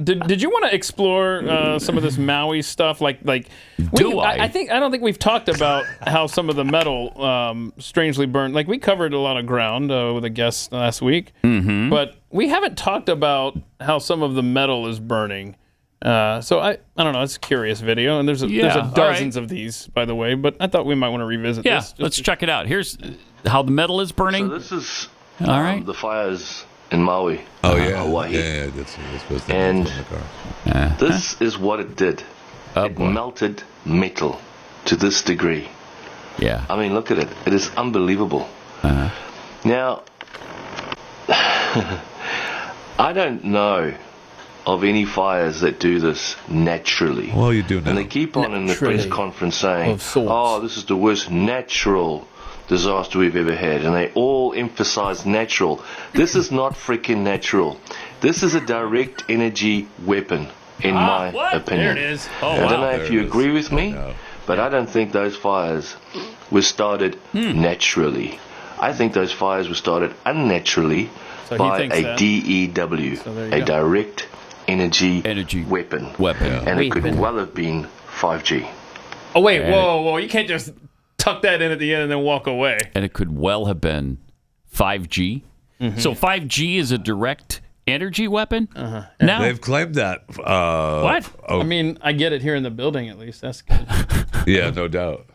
Did you want to explore some of this Maui stuff? I don't think we've talked about how some of the metal strangely burned. Like we covered a lot of ground with a guest last week, but we haven't talked about how some of the metal is burning. So I don't know. It's a curious video, and there's dozens of these, by the way. But I thought we might want to revisit this. Let's check it out. Here's how the metal is burning. So this is all right. The fires in Maui, Hawaii. Yeah, that's and this is what it did. It melted metal to this degree. Yeah. I mean, look at it. It is unbelievable. Now, I don't know of any fires that do this naturally. Well, you do know. And they keep on in the press conference saying, oh, this is the worst natural disaster we've ever had. And they all emphasize natural. This is not freaking natural. This is a direct energy weapon, in my opinion. There it is. I don't know if you agree with me, but I don't think those fires were started naturally. I think those fires were started unnaturally by a DEW, a direct energy weapon. And it could well have been 5G. Oh, wait, whoa. You can't just tuck that in at the end and then walk away. And it could well have been 5G. So 5G is a direct energy weapon? Now they've claimed that. What? I mean, I get it here in the building, at least. That's good. Yeah, no doubt.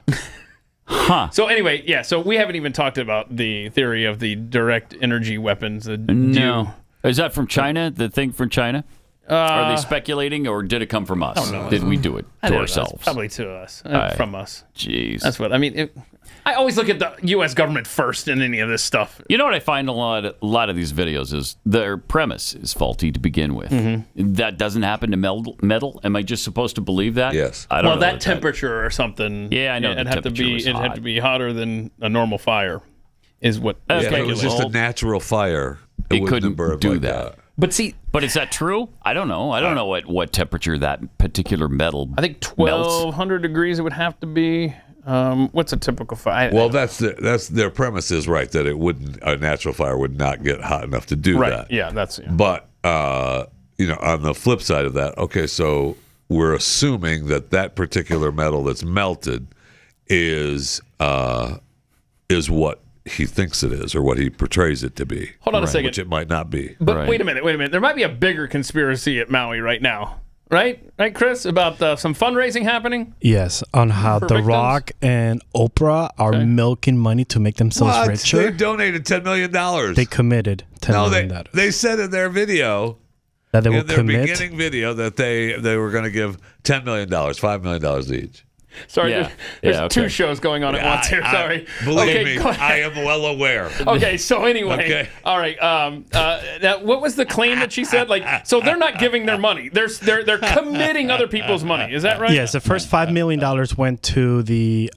So anyway, so we haven't even talked about the theory of the direct energy weapons. No. Is that from China? The thing from China? Are they speculating, or did it come from us? I don't know. Did we do it to ourselves? Probably to us. From us. Jeez. That's what I mean. I always look at the U.S. government first in any of this stuff. You know what I find a lot of these videos is their premise is faulty to begin with. That doesn't happen to metal. Am I just supposed to believe that? Yes. I don't know that temperature or something. Yeah, I know. It'd have to be hotter than a normal fire. Is what? If it was just a natural fire, it couldn't do like that. But is that true? I don't know. I don't know what temperature that particular metal. I think 1,200 degrees it would have to be. What's a typical fire? Well, that's their premise is right, that a natural fire would not get hot enough to do that. Yeah, that's. Yeah. But on the flip side of that, okay, so we're assuming that particular metal that's melted is what he thinks it is, or what he portrays it to be. Hold on a second. Which it might not be. But wait a minute. There might be a bigger conspiracy at Maui right now. Right, Chris? About some fundraising happening? Yes, on how The victims? Rock and Oprah are milking money to make themselves richer. They donated $10 million. They committed $10 million. They said in their video, that they will in their beginning video, that they were going to give $10 million, $5 million each. Sorry, there's two shows going on at once here. Sorry. Believe me, I am well aware. Okay, so anyway, all right. Now, what was the claim that she said? So they're not giving their money; they're committing other people's money. Is that right? Yes, the first $5 million went to the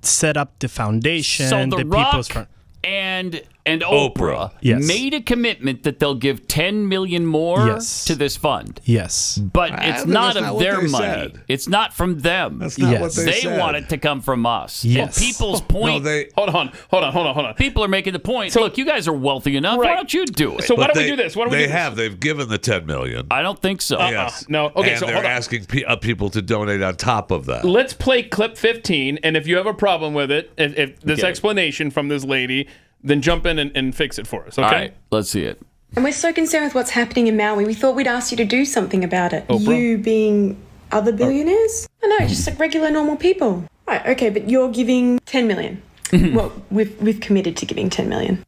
set up the foundation. So the Rock People's Front. and Oprah made a commitment that they'll give $10 million more to this fund. Yes. But it's not of their money. Said. It's not from them. That's not what they said. They want it to come from us. Yes. Well, people's point. Hold on. People are making the point. So, look, you guys are wealthy enough. Why don't you do it? So why don't we do this? They've given the $10 million. I don't think so. Yes. No. Okay. And so they're asking people to donate on top of that. Let's play clip 15, and if you have a problem with it, if this explanation from this lady, then jump in and fix it for us, okay? All right, let's see it. And we're so concerned with what's happening in Maui, we thought we'd ask you to do something about it. Oprah? You being other billionaires? No, just like regular normal people. Right, okay, but you're giving 10 million. Well, we've committed to giving 10 million.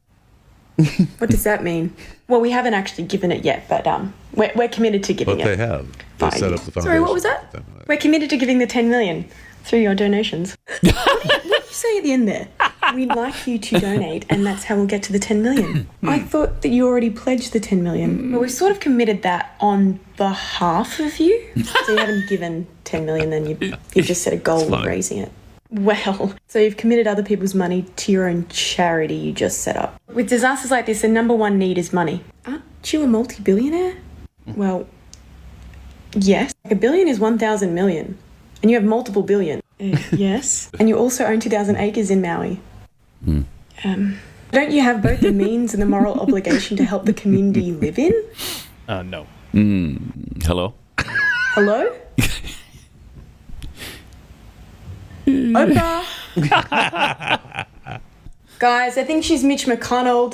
What does that mean? Well, we haven't actually given it yet, but we're committed to giving it. But they have. They set up the foundation. Sorry, what was that? We're committed to giving the 10 million through your donations. What did you say at the end there? we'd like you to donate, and that's how we'll get to the 10 million. I thought that you already pledged the 10 million. Well, we sort of committed that on behalf of you. So you haven't given 10 million, then you just set a goal of raising it. Well, so you've committed other people's money to your own charity you just set up. With disasters like this, the number one need is money. Aren't you a multi-billionaire? Well, yes. $1 billion is 1,000 million. And you have multiple billion. Yes. And you also own 2,000 acres in Maui. Don't you have both the means and the moral obligation to help the community you live in? No. Hello? Hello? Oprah. Guys, I think she's Mitch McConnell.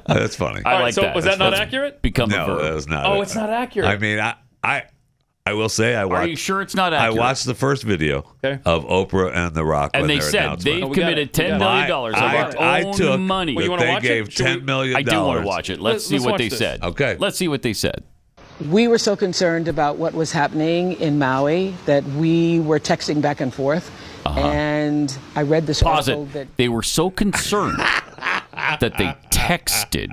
That's funny. I like so that. was that not accurate? Become a No, verb. that was not. Oh, it's not accurate. I mean, I will say I watched. Are you sure it's not accurate? I watched the first video of Oprah and The Rock, and when they their said announcement. they've committed $10 million of our own money. That they gave $10 million. I do want to watch it. Let's see what they said. Okay. Let's see what they said. We were so concerned about what was happening in Maui that we were texting back and forth. And I read this article that they were so concerned that they texted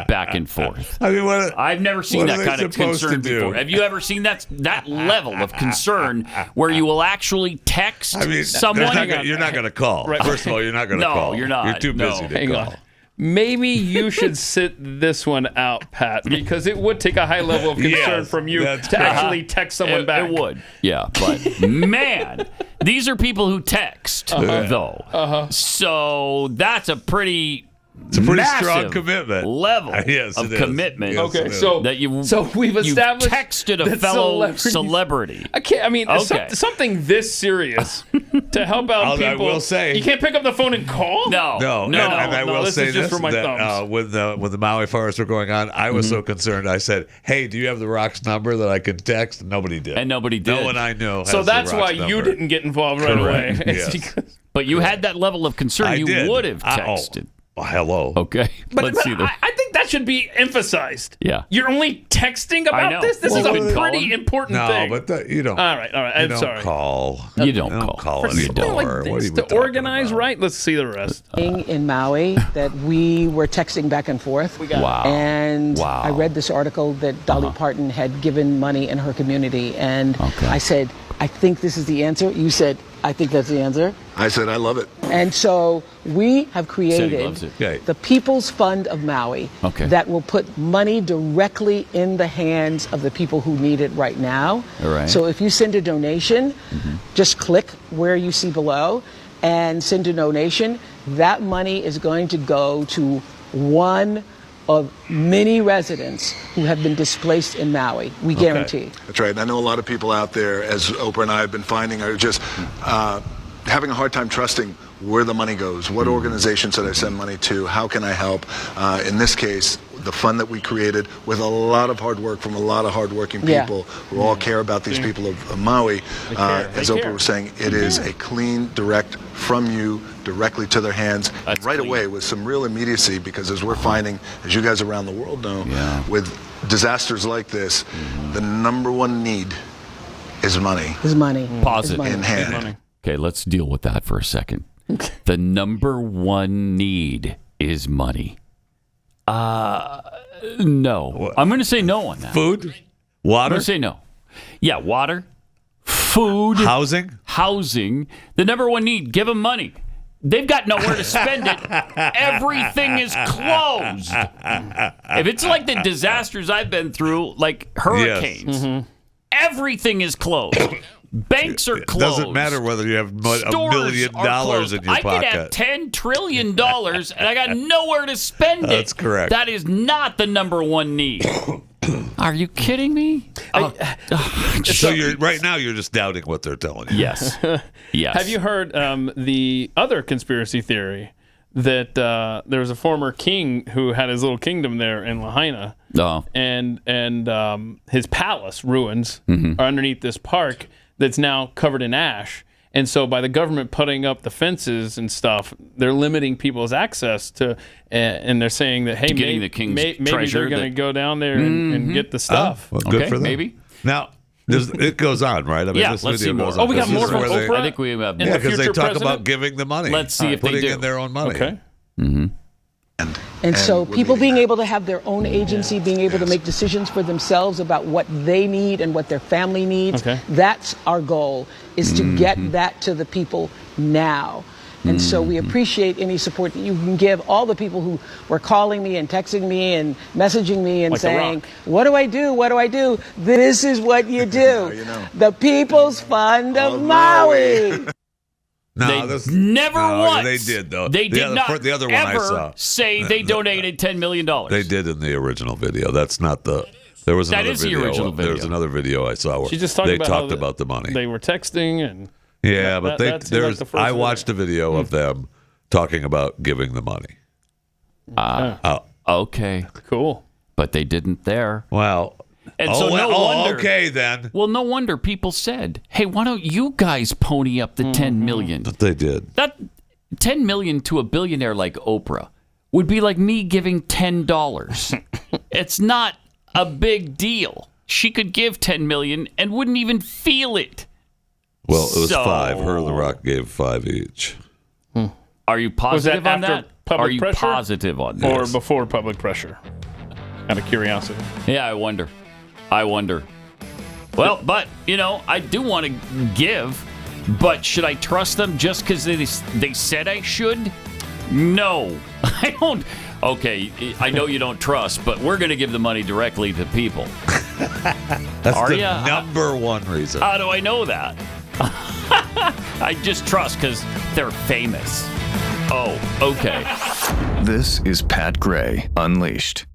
back and forth. I mean, I've never seen that kind of concern before. Have you ever seen that level of concern where you will actually text someone? You're not going to call. Right. First of all, you're not going to call. No, you're not. You're too busy to Hang call. on. Maybe you should sit this one out, Pat, because it would take a high level of concern from you to actually text someone back. It would, yeah. But man, these are people who text, though. So that's a pretty. It's a pretty massive strong commitment level Yes, of it is. commitment. Yes, Okay, it is. so we've established texted a that fellow celebrity. Something this serious to help out people. I will say, you can't pick up the phone and call. No. And I will this say is just this: for my that when the Maui fires were going on, I was so concerned. I said, "Hey, do you have the Rock's number that I could text?" And nobody did. And nobody did. No one I know has So that's the Rock's why number. you didn't get involved right away. Yes. Because But you had that level of concern. I You did. would have texted. Oh, hello. Okay. But I think that should be emphasized. Yeah. You're only texting about this? This is a pretty important thing. No, but you don't. All right. I'm you sorry. don't call. You don't call For something anymore. like this to organize right? Let's see the rest. in Maui that we were texting back and forth. Wow. And Wow. I read this article that Dolly Parton had given money in her community. And I said, I think this is the answer. You said, I think that's the answer. I said, I love it. And so we have created loves it. Okay. the People's Fund of Maui that will put money directly in the hands of the people who need it right now. All right. So if you send a donation, just click where you see below and send a donation. That money is going to go to one of many residents who have been displaced in Maui. We guarantee. That's right. And I know a lot of people out there, as Oprah and I have been finding, are just having a hard time trusting where the money goes. What organizations should I send money to? How can I help? In this case, the fund that we created with a lot of hard work from a lot of hardworking people who all care about these people of Maui. As Oprah was saying, it is a clean, direct from you directly to their hands right away with some real immediacy, because as we're finding, as you guys around the world know, with disasters like this, the number one need is money. Is money. Pause it. Money. In hand. Okay, let's deal with that for a second. The number one need is money. No. I'm going to say no on that. Food? Water? I'm going to say no. Yeah, water, food, housing. The number one need, give them money. They've got nowhere to spend it. Everything is closed. If it's like the disasters I've been through, like hurricanes, everything is closed. Banks are closed. It doesn't matter whether you have $1 million in your I pocket. could have $10 trillion and I got nowhere to spend it. That's correct. That is not the number one need. Are you kidding me? So right now you're just doubting what they're telling you. Yes. Yes. Have you heard the other conspiracy theory that there was a former king who had his little kingdom there in Lahaina, and his palace ruins are underneath this park that's now covered in ash. And so by the government putting up the fences and stuff, they're limiting people's access to, and they're saying that, hey, getting the king's maybe treasure they're going to go down there and get the stuff. Well, good for them. Maybe. Now, It goes on, right? I mean, Yeah, this let's video see more. goes on. Oh, we got This more is from where Oprah? I think we have And Yeah, the because they future talk president? about giving the money. Let's see if they putting do. in their own money. Okay. And so people being able to have their own agency, being able to make decisions for themselves about what they need and what their family needs, that's our goal, is to get that to the people now. And so we appreciate any support that you can give all the people who were calling me and texting me and messaging me and Like The saying, Rock. what do I do? What do I do? This is what you do. The People's Fund of Maui. No, They never once. They did though. They did not The other one I ever saw. say they donated $10 million. They did in the original video. That's not the. There was That another is the video. original video. There was another video I saw where She just talked they about talked how about the money. They were texting and. Yeah, but that seemed like the first I watched a video of them talking about giving the money. Okay. Cool. But they didn't there. Well, And so no wonder. okay then. Well, no wonder people said, "Hey, why don't you guys pony up the $10 million?" But they did. That $10 million to a billionaire like Oprah would be like me giving $10. It's not a big deal. She could give $10 million and wouldn't even feel it. Well, it was So- 5. Her and The Rock gave 5 each. Are you positive on after that? public Are you pressure? positive on that? Or before public pressure? Out of curiosity. Yeah, I wonder. Well, but, I do want to give, but should I trust them just because they said I should? No, I don't. Okay, I know you don't trust, but we're going to give the money directly to people. That's Are the ya? number one reason. How do I know that? I just trust because they're famous. Oh, okay. This is Pat Gray Unleashed.